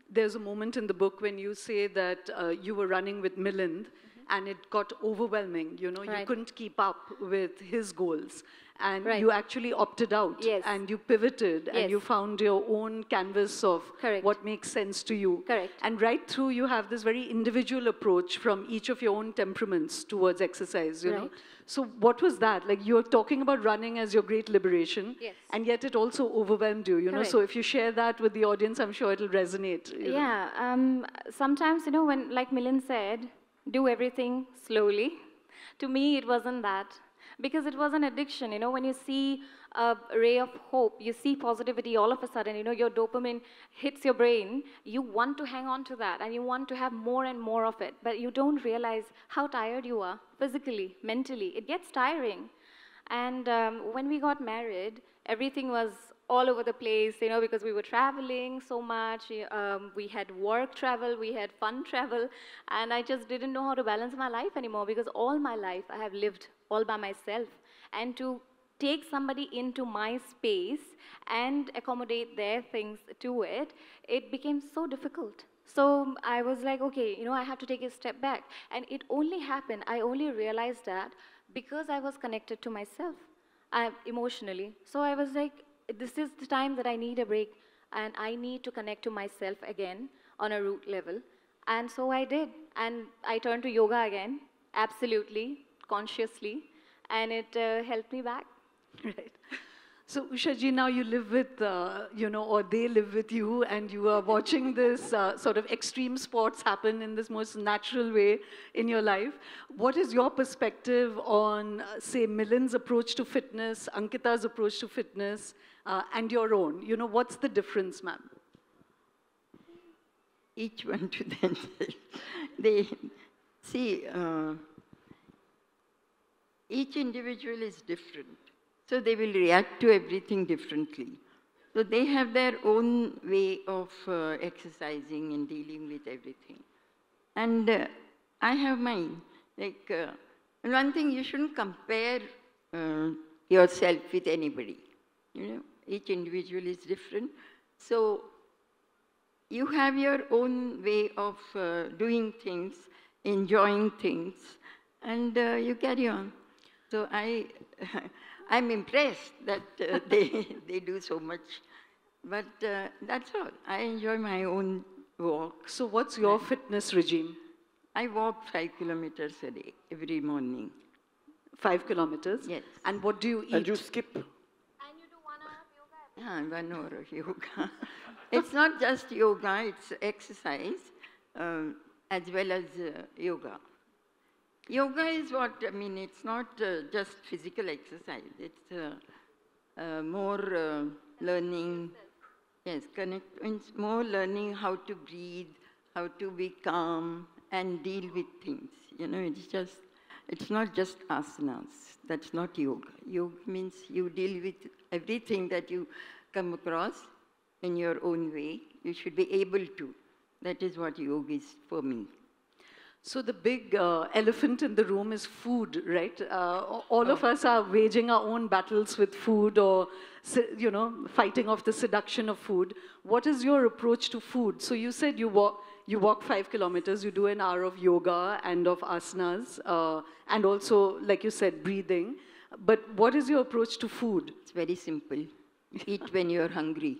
there's a moment in the book when you say that you were running with Milind and it got overwhelming. You
Right.
couldn't keep up with his goals. And
Right.
you actually opted out.
Yes.
And you pivoted and you
Yes.
found your own canvas of
Correct.
what makes sense to you.
Correct.
And right through, you have this very individual approach from each of your own temperaments towards exercise, you know.
Right.
So what was that? Like, you're talking about running as your great liberation,
Yes.
and yet it also overwhelmed you, you know. So
Correct.
if you share that with the audience, I'm sure it'll resonate. you know.
Yeah, sometimes, when, like Milind said, do everything slowly. To me, it wasn't that. Because it was an addiction, when you see a ray of hope, you see positivity all of a sudden, your dopamine hits your brain, you want to hang on to that and you want to have more and more of it, but you don't realize how tired you are physically, mentally. It gets tiring. And when we got married, everything was all over the place, because we were traveling so much. We had work travel, we had fun travel, and I just didn't know how to balance my life anymore because all my life I have lived all by myself. And to take somebody into my space and accommodate their things to it, it became so difficult. So I was like, okay, I have to take a step back. And it only happened, I only realized that because I was connected to myself emotionally. So I was like, this is the time that I need a break and I need to connect to myself again on a root level. And so I did. And I turned to yoga again, absolutely, consciously, and it helped me back.
Right. So, Usha ji, now you live with, or they live with you, and you are watching this sort of extreme sports happen in this most natural way in your life. What is your perspective on, say, Milind's approach to fitness, Ankita's approach to fitness, and your own? What's the difference, ma'am?
Each one to themselves. They see, each individual is different. So they will react to everything differently. So they have their own way of exercising and dealing with everything. And I have mine. Like, one thing, you shouldn't compare yourself with anybody. Each individual is different. So you have your own way of doing things, enjoying things, and you carry on. So I'm impressed that they do so much. But that's all. I enjoy my own walk.
So what's your fitness regime?
I walk 5 kilometers a day, every morning.
5 kilometers?
Yes.
And what do you eat?
And you skip.
And you do 1 hour of yoga?
1 hour of yoga. It's not just yoga, it's exercise as well as yoga. Yoga is what, it's not just physical exercise. It's more learning, yes, it's more learning how to breathe, how to be calm and deal with things. It's not just asanas. That's not yoga. Yoga means you deal with everything that you come across in your own way. You should be able to. That is what yoga is for me.
So the big elephant in the room is food, right? All of us are waging our own battles with food or, fighting off the seduction of food. What is your approach to food? So you said you walk 5 kilometers, you do an hour of yoga and of asanas, and also, like you said, breathing. But what is your approach to food?
It's very simple. Eat when you're hungry.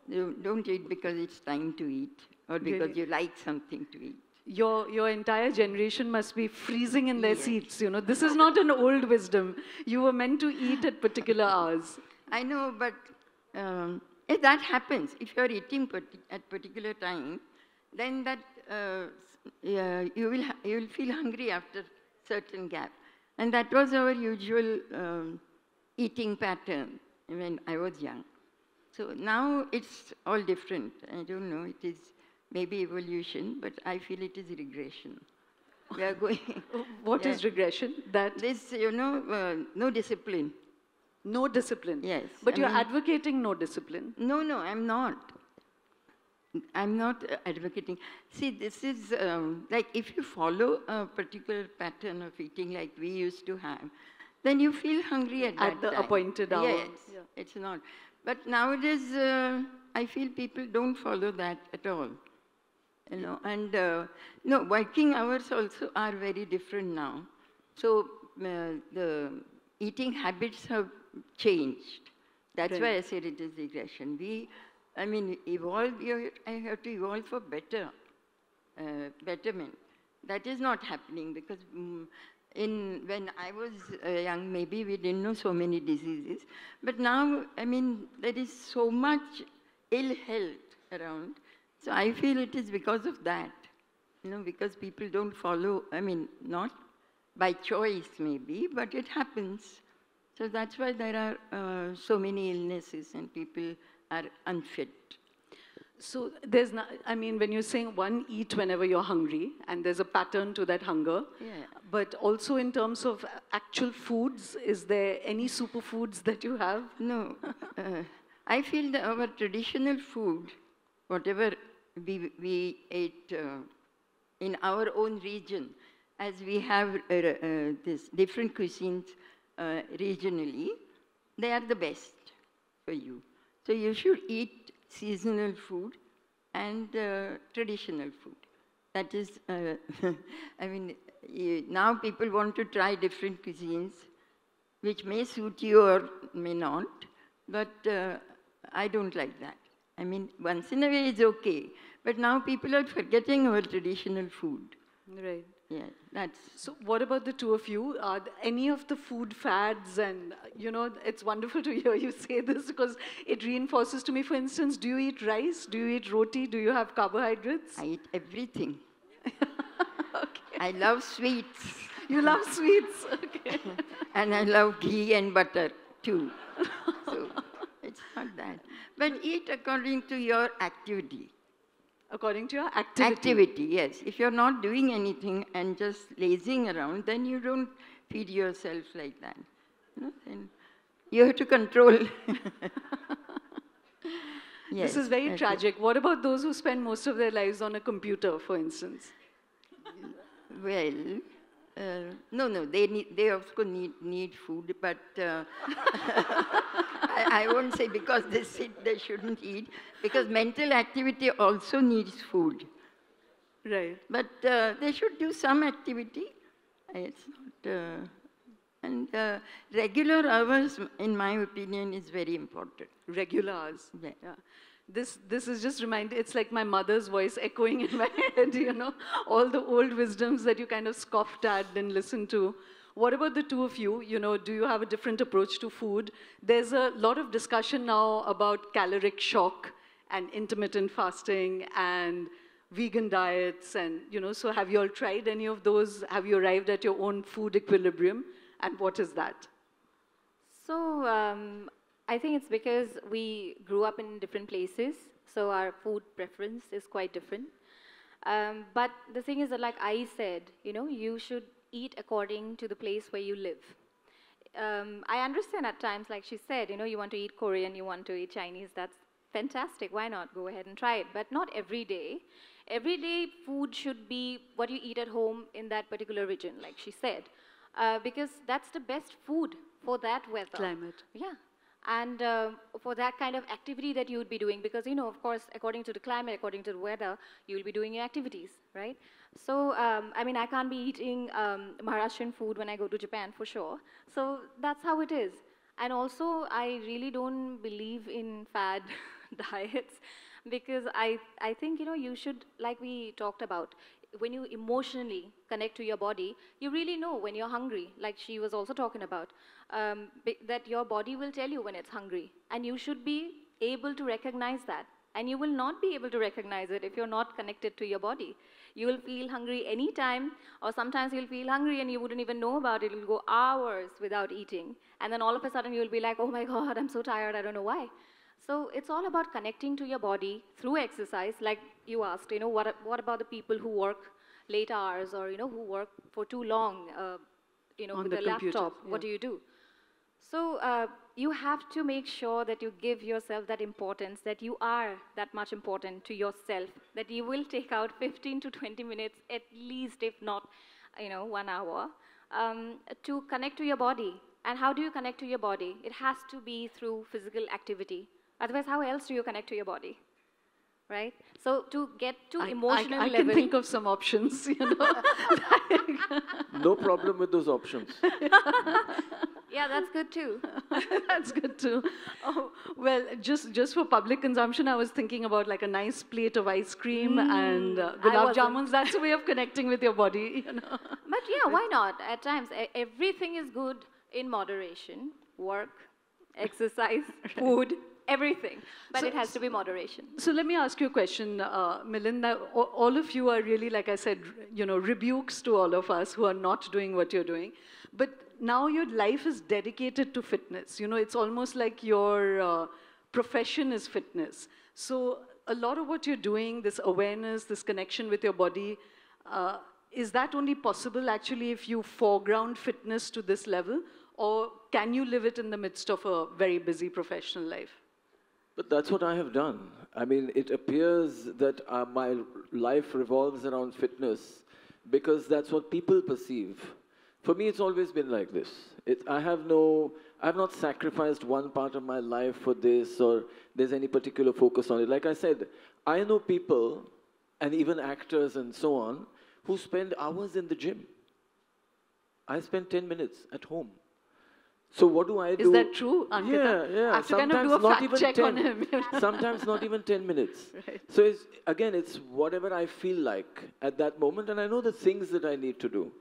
You don't eat because it's time to eat or because
Really?
you like something to eat.
Your entire generation must be freezing in their seats. This is not an old wisdom. You were meant to eat at particular hours.
I know, but if that happens, if you're eating at particular time, then that you will feel hungry after certain gap. And that was our usual eating pattern when I was young. So now it's all different. I don't know, it is maybe evolution, but I feel it is regression. We are going...
What is regression?
This, no discipline.
No discipline?
Yes.
But you're advocating no discipline.
No, I'm not. I'm not advocating. See, this is like if you follow a particular pattern of eating like we used to have, then you feel hungry at that
At the
time.
appointed hour.
Yes,
Yeah.
it's not. But nowadays, I feel people don't follow that at all. You know, and no, working hours also are very different now. So the eating habits have changed. That's why I said it is regression. I mean, I have to evolve for betterment. That is not happening because when I was young, maybe we didn't know so many diseases. But now, I mean, there is so much ill health around. So I feel it is because of that, you know, because people don't follow, I mean, not by choice maybe, but it happens. So that's why there are so many illnesses and people are unfit.
So there's not, I mean, when you're saying one, eat whenever you're hungry, and there's a pattern to that hunger.
Yeah.
But also in terms of actual foods, is there any superfoods that you have?
No, I feel that our traditional food, whatever we ate in our own region, as we have this different cuisines regionally, they are the best for you. So you should eat seasonal food and traditional food. That is, I mean, now people want to try different cuisines, which may suit you or may not, but I don't like that. I mean, once in a way it's okay, but now people are forgetting our traditional food.
Right.
Yeah, that's...
So what about the two of you? Are any of the food fads, and you know, it's wonderful to hear you say this because it reinforces to me, for instance, do you eat rice? Do you eat roti? Do you have carbohydrates?
I eat everything.
Okay.
I love sweets.
You love sweets, okay.
And I love ghee and butter too. So it's not that. But eat according to your activity.
According to your activity?
Activity, yes. If you're not doing anything and just lazing around, then you don't feed yourself like that. You know, then you have to control. Yes,
this is very tragic. What about those who spend most of their lives on a computer, for instance?
Well, no, they also need food, but I won't say because they sit, they shouldn't eat, because mental activity also needs food.
Right.
But they should do some activity. It's not, and regular hours, in my opinion, is very important.
Regular hours.
Yeah.
Yeah. This is just reminded, it's like my mother's voice echoing in my head, you know, all the old wisdoms that you kind of scoffed at and listened to. What about the two of you? You know, do you have a different approach to food? There's a lot of discussion now about caloric shock and intermittent fasting and vegan diets, and, you know, so have you all tried any of those? Have you arrived at your own food equilibrium? And what is that?
So, I think it's because we grew up in different places, so our food preference is quite different. But the thing is that, like I said, you know, you should eat according to the place where you live. I understand at times, like she said, you know, you want to eat Korean, you want to eat Chinese, that's fantastic, why not? Go ahead and try it, but not every day. Every day food should be what you eat at home in that particular region, like she said, because that's the best food for that weather.
Climate.
Yeah. And for that kind of activity that you would be doing, because, you know, of course, according to the climate, according to the weather, you will be doing your activities, right? So, I mean, I can't be eating Maharashtrian food when I go to Japan, for sure. So that's how it is. And also, I really don't believe in fad diets, because I think, you know, you should, like we talked about, when you emotionally connect to your body, you really know when you're hungry, like she was also talking about, that your body will tell you when it's hungry. And you should be able to recognize that. And you will not be able to recognize it if you're not connected to your body. You will feel hungry anytime, or sometimes you'll feel hungry and you wouldn't even know about it. You'll go hours without eating. And then all of a sudden you'll be like, oh my God, I'm so tired, I don't know why. So it's all about connecting to your body through exercise, like you asked, you know, what about the people who work late hours, or, you know, who work for too long, you know,
on
with
the
a
computer,
laptop?
yeah.
What do you do? So you have to make sure that you give yourself that importance, that you are that much important to yourself, that you will take out 15 to 20 minutes at least, if not, 1 hour, to connect to your body. And how do you connect to your body? It has to be through physical activity. Otherwise, how else do you connect to your body? Right? So to get to emotional
I
level...
can think of some options,
No problem with those options.
Yeah, that's good too.
That's good too. Oh, well, just for public consumption, I was thinking about like a nice plate of ice cream and gulab jamuns. That's a way of connecting with your body,
But yeah, why not? At times, everything is good in moderation. Work, exercise, food, everything. But it has to be moderation.
So let me ask you a question, Milind. Now, all of you are really, like I said, rebukes to all of us who are not doing what you're doing. But now your life is dedicated to fitness. It's almost like your profession is fitness. So a lot of what you're doing, this awareness, this connection with your body, is that only possible actually if you foreground fitness to this level? Or can you live it in the midst of a very busy professional life?
But that's what I have done. I mean, it appears that my life revolves around fitness because that's what people perceive. For me, it's always been like this. I have not sacrificed one part of my life for this or there's any particular focus on it. Like I said, I know people and even actors and so on who spend hours in the gym. I spend 10 minutes at home. So what do I do?
Is that true, Ankita?
Yeah.
I have to kind of do a fact check on him.
Sometimes not even 10 minutes.
Right.
So it's whatever I feel like at that moment, and I know the things that I need to do.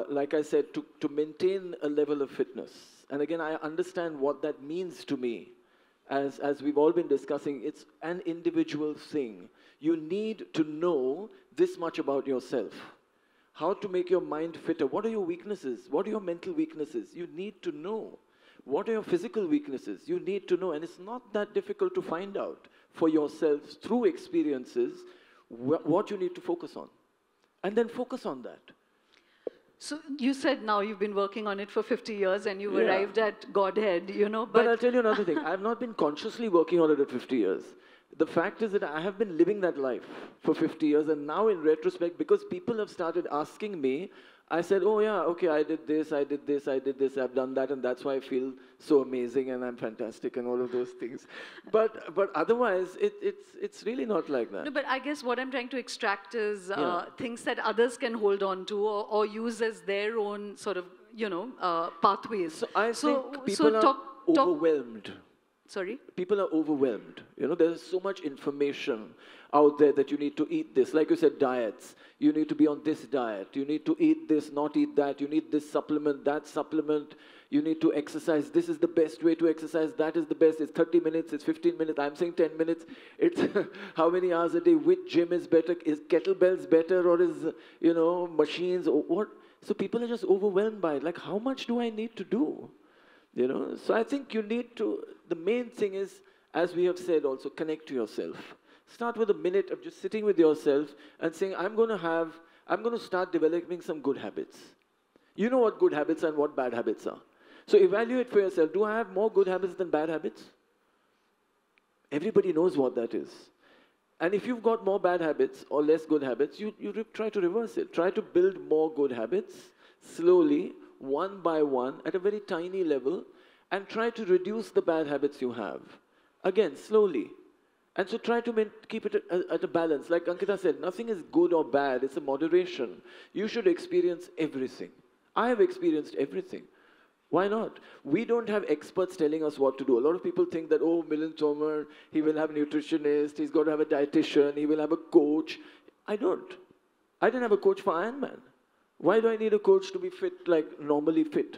Like I said, to maintain a level of fitness. And again, I understand what that means to me. As we've all been discussing, it's an individual thing. You need to know this much about yourself. How to make your mind fitter. What are your weaknesses? What are your mental weaknesses? You need to know. What are your physical weaknesses? You need to know. And it's not that difficult to find out for yourselves through experiences what you need to focus on. And then focus on that.
So you said now you've been working on it for 50 years and you've arrived at Godhead,
But I'll tell you another thing. I've not been consciously working on it at 50 years. The fact is that I have been living that life for 50 years, and now in retrospect, because people have started asking me, I said, oh yeah, okay, I did this, I've done that, and that's why I feel so amazing and I'm fantastic and all of those things. But otherwise, it's really not like that.
No, but I guess what I'm trying to extract is things that others can hold on to or use as their own sort of, pathways.
So I think people are overwhelmed.
Sorry?
People are overwhelmed. There's so much information out there that you need to eat this. Like you said, diets. You need to be on this diet. You need to eat this, not eat that. You need this supplement, that supplement. You need to exercise. This is the best way to exercise. That is the best. It's 30 minutes. It's 15 minutes. I'm saying 10 minutes. It's how many hours a day? Which gym is better? Is kettlebells better or is, machines or what? So people are just overwhelmed by it. Like, how much do I need to do? So I think you need to, the main thing is, as we have said also, connect to yourself. Start with a minute of just sitting with yourself and saying, I'm going to start developing some good habits. You know what good habits are and what bad habits are. So evaluate for yourself, do I have more good habits than bad habits? Everybody knows what that is. And if you've got more bad habits or less good habits, you try to reverse it. Try to build more good habits slowly, one by one, at a very tiny level, and try to reduce the bad habits you have. Again, slowly. And so try to keep it at a balance. Like Ankita said, nothing is good or bad, it's a moderation. You should experience everything. I have experienced everything. Why not? We don't have experts telling us what to do. A lot of people think that, oh, Milind Soman, he will have a nutritionist, he's got to have a dietitian, he will have a coach. I don't. I didn't have a coach for Ironman. Why do I need a coach to be fit, like normally fit?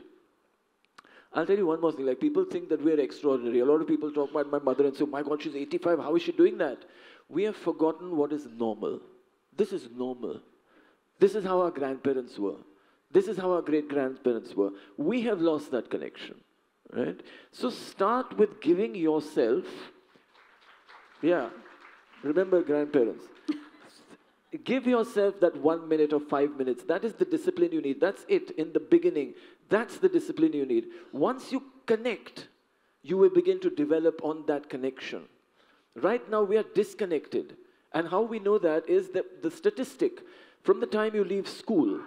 I'll tell you one more thing, like people think that we're extraordinary. A lot of people talk about my mother and say, oh my God, she's 85, how is she doing that? We have forgotten what is normal. This is normal. This is how our grandparents were. This is how our great-grandparents were. We have lost that connection, right? So start with giving yourself, remember grandparents. Give yourself that 1 minute or 5 minutes. That is the discipline you need. That's it in the beginning. That's the discipline you need. Once you connect, you will begin to develop on that connection. Right now, we are disconnected. And how we know that is that the statistic from the time you leave school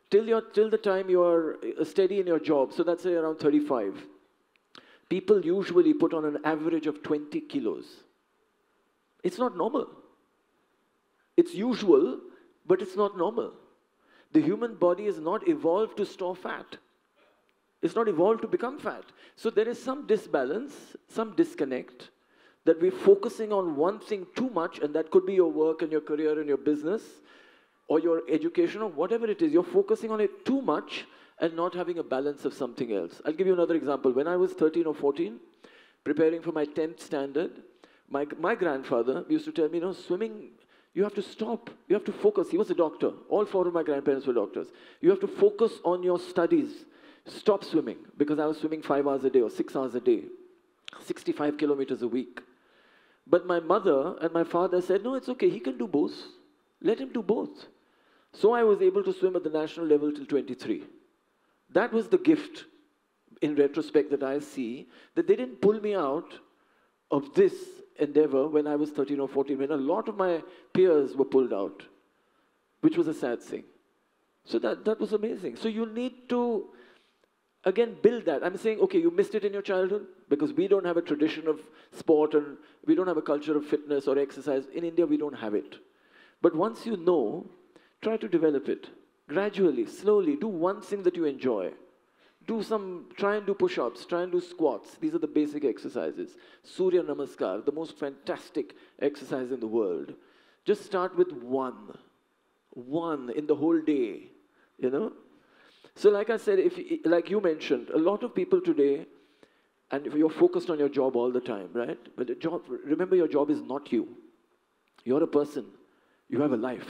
till the time you are steady in your job, so that's say around 35, people usually put on an average of 20 kilos. It's not normal. It's usual, but it's not normal. The human body is not evolved to store fat. It's not evolved to become fat. So there is some disbalance, some disconnect, that we're focusing on one thing too much, and that could be your work and your career and your business, or your education, or whatever it is. You're focusing on it too much and not having a balance of something else. I'll give you another example. When I was 13 or 14, preparing for my 10th standard, my grandfather used to tell me, swimming, you have to stop. You have to focus. He was a doctor. All 4 of my grandparents were doctors. You have to focus on your studies. Stop swimming. Because I was swimming 5 hours a day or 6 hours a day, 65 kilometers a week. But my mother and my father said, no, it's okay. He can do both. Let him do both. So I was able to swim at the national level till 23. That was the gift, in retrospect, that I see, that they didn't pull me out of this endeavor when I was 13 or 14, when a lot of my peers were pulled out, which was a sad thing. So that was amazing. So you need to, again, build that. I'm saying, okay, you missed it in your childhood because we don't have a tradition of sport and we don't have a culture of fitness or exercise. In India, we don't have it. But once you know, try to develop it. Gradually, slowly, do one thing that you enjoy. Try and do push-ups, try and do squats. These are the basic exercises. Surya Namaskar, the most fantastic exercise in the world. Just start with one in the whole day, So like I said, like you mentioned, a lot of people today, and you're focused on your job all the time, right? But remember, your job is not you. You're a person. You have a life,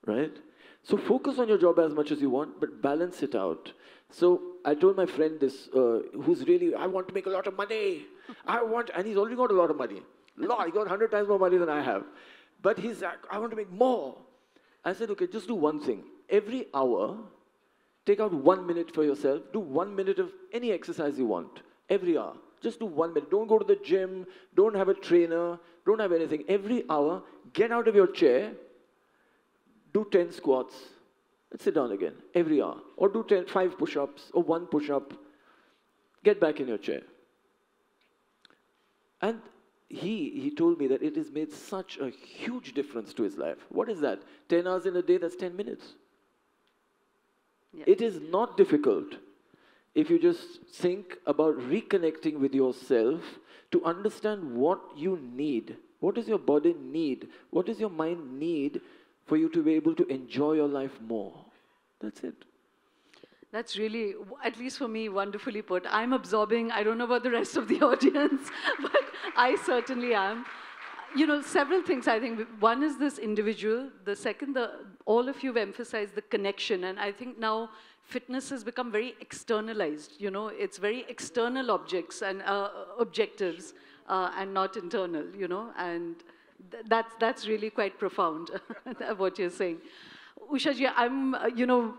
right? So focus on your job as much as you want, but balance it out. So I told my friend this, who's really, I want to make a lot of money. And he's already got a lot of money. He got 100 times more money than I have. But he's like, I want to make more. I said, okay, just do one thing. Every hour, take out 1 minute for yourself. Do 1 minute of any exercise you want. Every hour. Just do 1 minute. Don't go to the gym. Don't have a trainer. Don't have anything. Every hour, get out of your chair. Do 10 squats. And sit down again. Every hour. Or do 5 push-ups or 1 push-up. Get back in your chair. And he told me that it has made such a huge difference to his life. What is that? 10 hours in a day, that's 10 minutes. Yeah. It is not difficult if you just think about reconnecting with yourself to understand what you need. What does your body need? What does your mind need for you to be able to enjoy your life more? That's it.
That's really, at least for me, wonderfully put. I'm absorbing. I don't know about the rest of the audience, but I certainly am. Several things, I think. One is this individual. The second, all of you have emphasized the connection. And I think now fitness has become very externalized. It's very external objects and objectives and not internal, And that's really quite profound, what you're saying. Usha ji,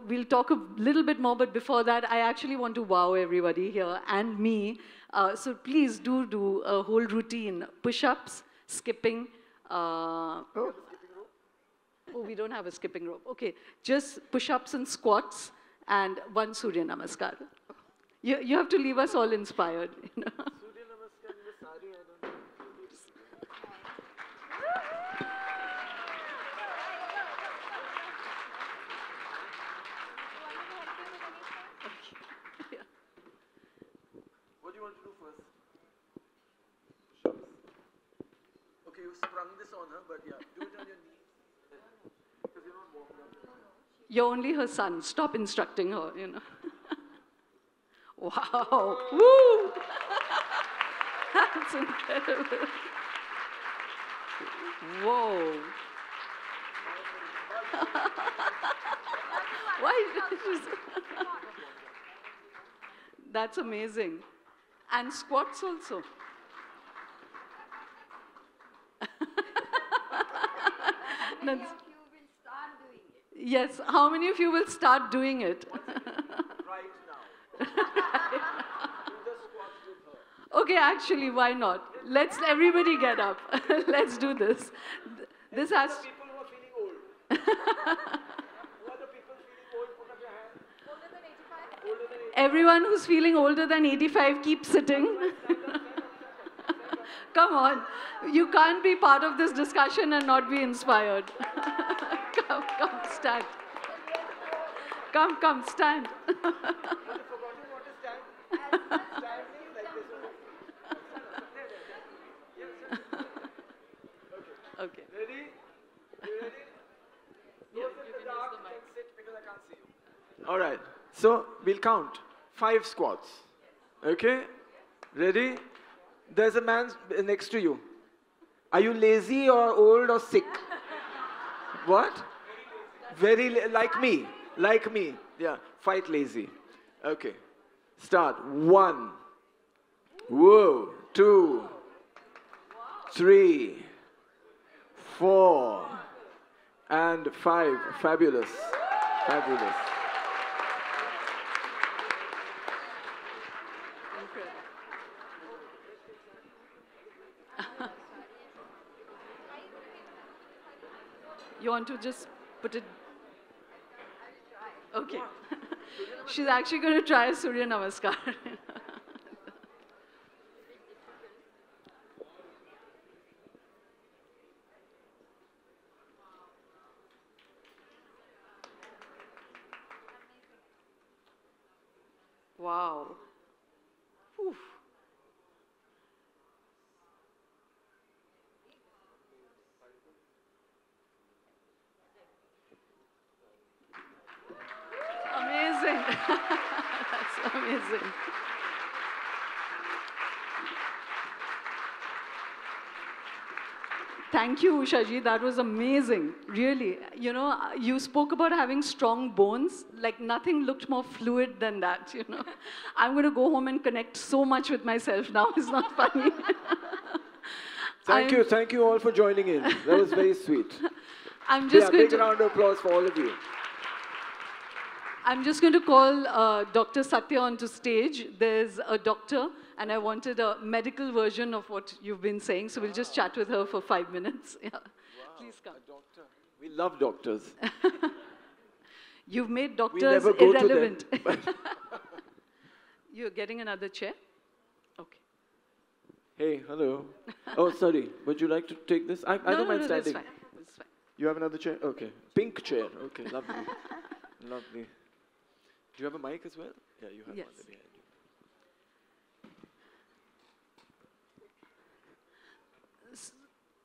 we'll talk a little bit more, but before that, I actually want to wow everybody here and me. So please do a whole routine. Push-ups, skipping. We don't have a skipping rope. Okay, just push-ups and squats and 1 Surya Namaskar. You have to leave us all inspired.
Surya Namaskar in the sari, I don't know. What do you want to do first? Push-ups. Okay, you sprung this on her, but yeah, do it on your knees. Because you're not walking up.
You're only her son. Stop instructing her, Wow. Woo! That's incredible. Whoa. Why? That's amazing. And squats also. Yes, how many of you will start doing it?
Right now. Do the squats with her.
Okay, actually, why not? Let's everybody get up. Let's do this. This has...
People who are feeling old. Who are the people feeling old? Put up your hand. Older than 85? Older than 85.
Everyone who's feeling older than 85, keep sitting. Come on. You can't be part of this discussion and not be inspired. Come, stand. Come, stand.
Have you forgotten what is stand? Standing like this.
Okay.
Ready? You ready? Those in the dark can sit because I can't see you. All right. So we'll count 5 squats. Okay? Ready? There's a man next to you. Are you lazy or old or sick? What? Like me. Like me. Yeah. Fight lazy. Okay. Start. 1. Whoa. 2. 3. 4. And 5. Fabulous. Fabulous.
You want to just put it... Okay. She's actually going to try Surya Namaskar. Wow. Oof. Amazing. That's amazing. Thank you, Usha ji. That was amazing. Really. You know, you spoke about having strong bones. Like nothing looked more fluid than that, you know. I'm going to go home and connect so much with myself now. It's not funny.
Thank you all for joining in. That was very sweet.
I'm just going
big round of applause for all of you.
I'm just going to call Dr. Satya onto stage. There's a doctor, and I wanted a medical version of what you've been saying, so we'll just chat with her for 5 minutes. Yeah.
Wow,
please come.
A doctor. We love doctors.
You've made doctors
we never go
irrelevant.
To them,
You're getting another chair? Okay.
Hey, hello. Oh, sorry. Would you like to take this? I don't mind standing.
That's fine. That's fine.
You have another chair? Okay. Pink chair. Okay, lovely. Lovely. Do you have a mic as well? Yeah, you have
Yes.
one behind you.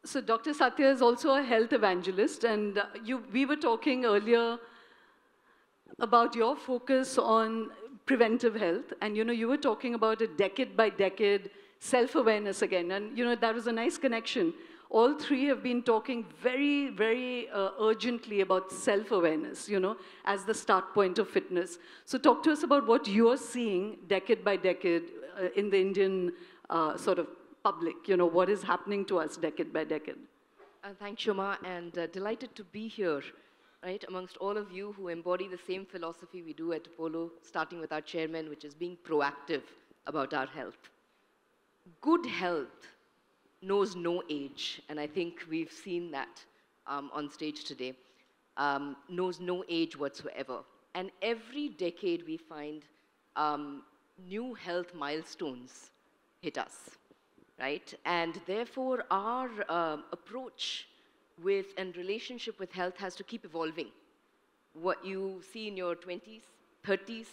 So Dr. Satya is also a health evangelist, and we were talking earlier about your focus on preventive health, and you were talking about a decade by decade self-awareness again, and that was a nice connection. All three have been talking very, very urgently about self-awareness, as the start point of fitness. So talk to us about what you're seeing decade by decade in the Indian sort of public, what is happening to us decade by decade.
Thanks, Shoma, and delighted to be here, right, amongst all of you who embody the same philosophy we do at Apollo, starting with our chairman, which is being proactive about our health. Good health knows no age, and I think we've seen that on stage today, knows no age whatsoever. And every decade we find new health milestones hit us, right? And therefore our approach with and relationship with health has to keep evolving. What you see in your 20s, 30s,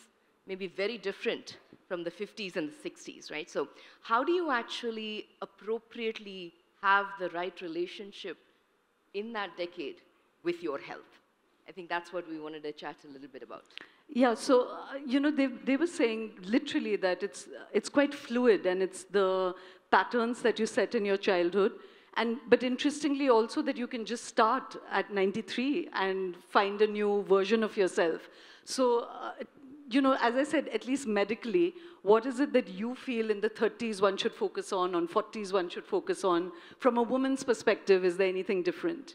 may be very different from the 50s and the 60s, right? So how do you actually appropriately have the right relationship in that decade with your health? I think that's what we wanted to chat a little bit about.
Yeah, so, they were saying literally that it's quite fluid, and it's the patterns that you set in your childhood. But interestingly also that you can just start at 93 and find a new version of yourself. So, as I said, at least medically, what is it that you feel in the 30s one should focus on 40s one should focus on? From a woman's perspective, is there anything different,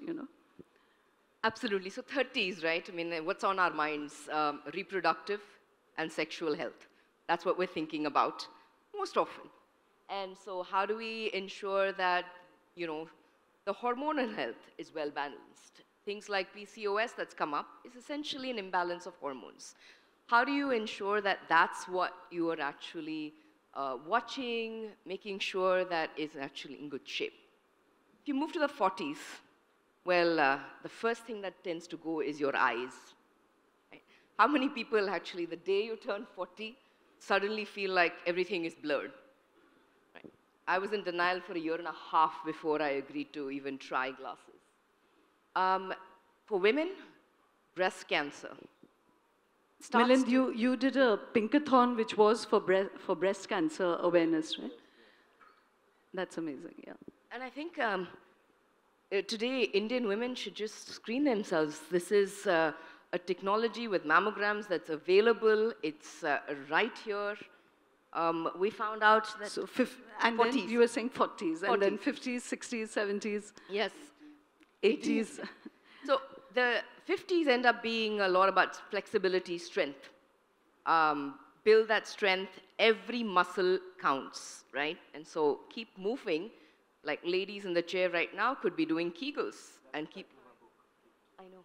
Absolutely. So 30s, right? I mean, what's on our minds? Reproductive and sexual health. That's what we're thinking about most often. And so how do we ensure that, the hormonal health is well balanced? Things like PCOS that's come up is essentially an imbalance of hormones. How do you ensure that that's what you are actually watching, making sure that is actually in good shape? If you move to the 40s, well, the first thing that tends to go is your eyes. Right? How many people actually, the day you turn 40, suddenly feel like everything is blurred? Right? I was in denial for a year and a half before I agreed to even try glasses. For women, breast cancer.
Milind, you did a pinkathon which was for breast cancer awareness, right? That's amazing, yeah.
And I think today, Indian women should just screen themselves. This is a technology with mammograms that's available. It's right here. We found out that...
So, and 40s. Then you were saying 40s, and then 50s, 60s, 70s.
Yes.
80s.
So the 50s end up being a lot about flexibility, strength. Build that strength. Every muscle counts, right? And so keep moving. Like ladies in the chair right now could be doing Kegels and keep... I know.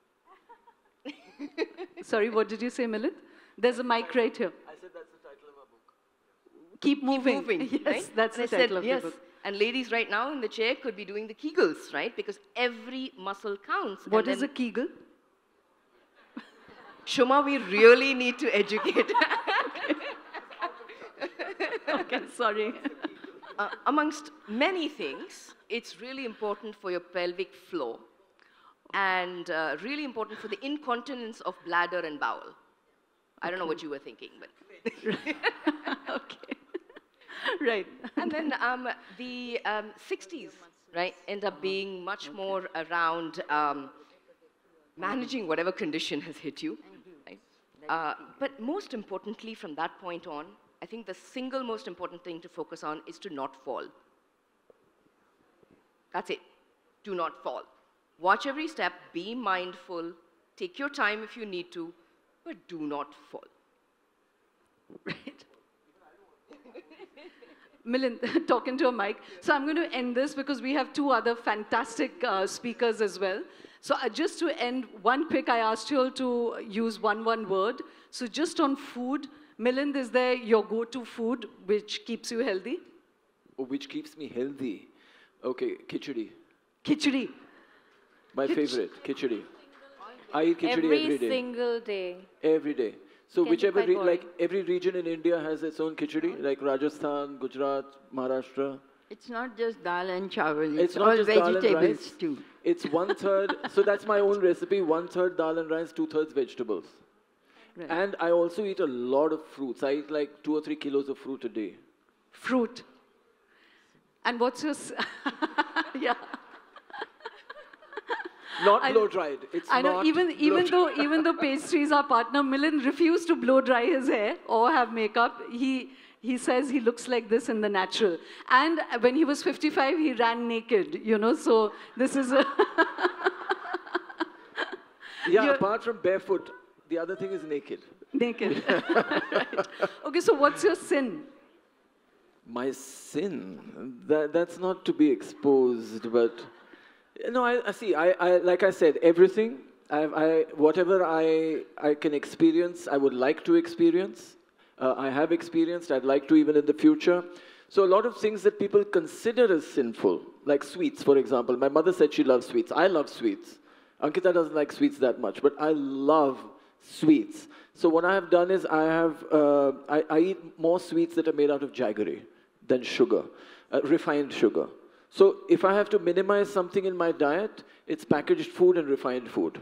Sorry, what did you say, Milind? There's a mic right here.
I said that's the title of our book.
Keep moving.
Keep moving,
yes,
right?
that's the title of the book.
And ladies right now in the chair could be doing the Kegels, right? Because every muscle counts.
What is a Kegel?
Shoma, we really need to educate.
Okay, sorry.
Amongst many things, it's really important for your pelvic floor and really important for the incontinence of bladder and bowel. I don't know what you were thinking, but...
Okay. Right.
And then the 60s, right, end up being much more around managing whatever condition has hit you. Right? But most importantly, from that point on, I think the single most important thing to focus on is to not fall. That's it. Do not fall. Watch every step, be mindful, take your time if you need to, but do not fall.
Right. Milind, talking to a mic. So I'm going to end this because we have two other fantastic speakers as well. So just to end, one quick, I asked you all to use one word. So just on food, Milind, is there your go-to food which keeps you healthy?
Oh, which keeps me healthy? Okay, khichdi.
Khichdi.
My favorite, khichdi. I eat khichdi every day.
Every single day.
Every day. So whichever,
like
every region in India has its own khichdi, like Rajasthan, Gujarat, Maharashtra.
It's not just dal and chawal.
It's
all
not just dal and
vegetables
rice.
too.
It's 1/3. So that's my own recipe. 1/3 dal and rice, 2/3 vegetables. Right. And I also eat a lot of fruits. I eat like 2 or 3 kilos of fruit a day.
Fruit. And what's your... Yeah.
Not blow dried. It's
I know,
not
even though pastry is our partner, Milind refused to blow dry his hair or have makeup. He says he looks like this in the natural. And when he was 55, he ran naked, so this is a...
Yeah, apart from barefoot, the other thing is naked.
Naked. Right. Okay, so what's your sin?
My sin? That's not to be exposed, but... No, I see. I like I said, everything. Whatever I can experience, I would like to experience. I have experienced. I'd like to even in the future. So a lot of things that people consider as sinful, like sweets, for example. My mother said she loves sweets. I love sweets. Ankita doesn't like sweets that much, but I love sweets. So what I have done is I eat more sweets that are made out of jaggery than sugar, refined sugar. So if I have to minimize something in my diet, it's packaged food and refined food,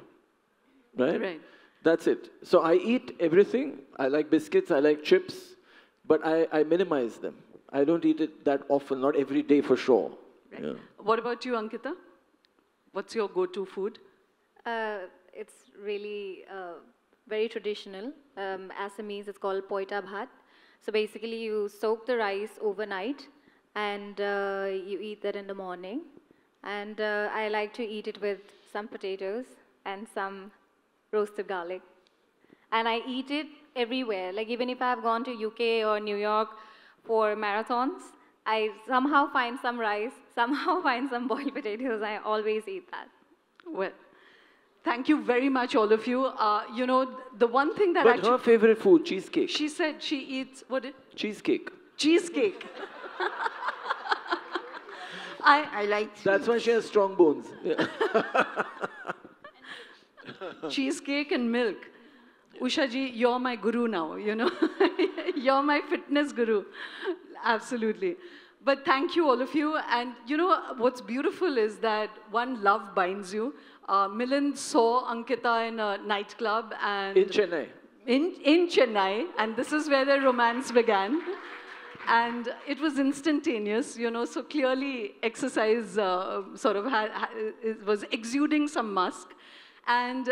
right? That's it. So I eat everything. I like biscuits, I like chips, but I minimize them. I don't eat it that often, not every day for sure.
Right. Yeah. What about you, Ankita? What's your go-to food?
It's really very traditional. Assamese, it's called poita bhat. So basically you soak the rice overnight and you eat that in the morning. And I like to eat it with some potatoes, and some roasted garlic. And I eat it everywhere. Like even if I've gone to UK or New York for marathons, I somehow find some rice, somehow find some boiled potatoes. I always eat that.
Well, thank you very much, all of you. You know, the one thing that
But her favorite food, cheesecake.
she said she eats, what did?
Cheesecake.
Cheesecake.
I like
That's why she has strong bones. Yeah.
Cheesecake and milk. Usha ji, you're my guru now, you know. You're my fitness guru. Absolutely. But thank you, all of you. And you know, what's beautiful is that one, love binds you. Milind saw Ankita in a nightclub and
In Chennai.
in Chennai, and this is where the romance began. And it was instantaneous, you know, so clearly exercise sort of was exuding some musk. And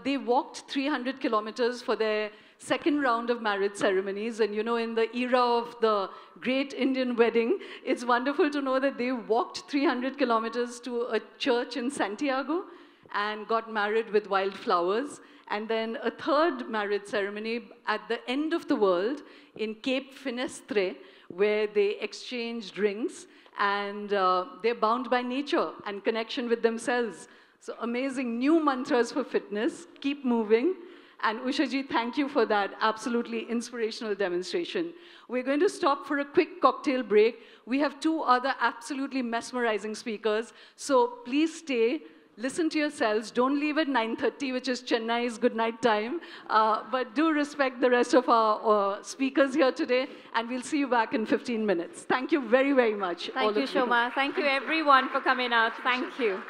they walked 300 kilometers for their second round of marriage ceremonies. And you know, in the era of the great Indian wedding, it's wonderful to know that they walked 300 kilometers to a church in Santiago and got married with wildflowers. And then a third marriage ceremony at the end of the world in Cape Finestre, where they exchanged rings, and they're bound by nature and connection with themselves. So amazing new mantras for fitness. Keep moving. And Usha ji, thank you for that absolutely inspirational demonstration. We're going to stop for a quick cocktail break. We have two other absolutely mesmerizing speakers. So please stay. Listen to yourselves. Don't leave at 9:30, which is Chennai's good night time. But do respect the rest of our speakers here today. And we'll see you back in 15 minutes. Thank you very, very much.
Thank you, Shoma. Thank you, everyone, for coming out. Thank you.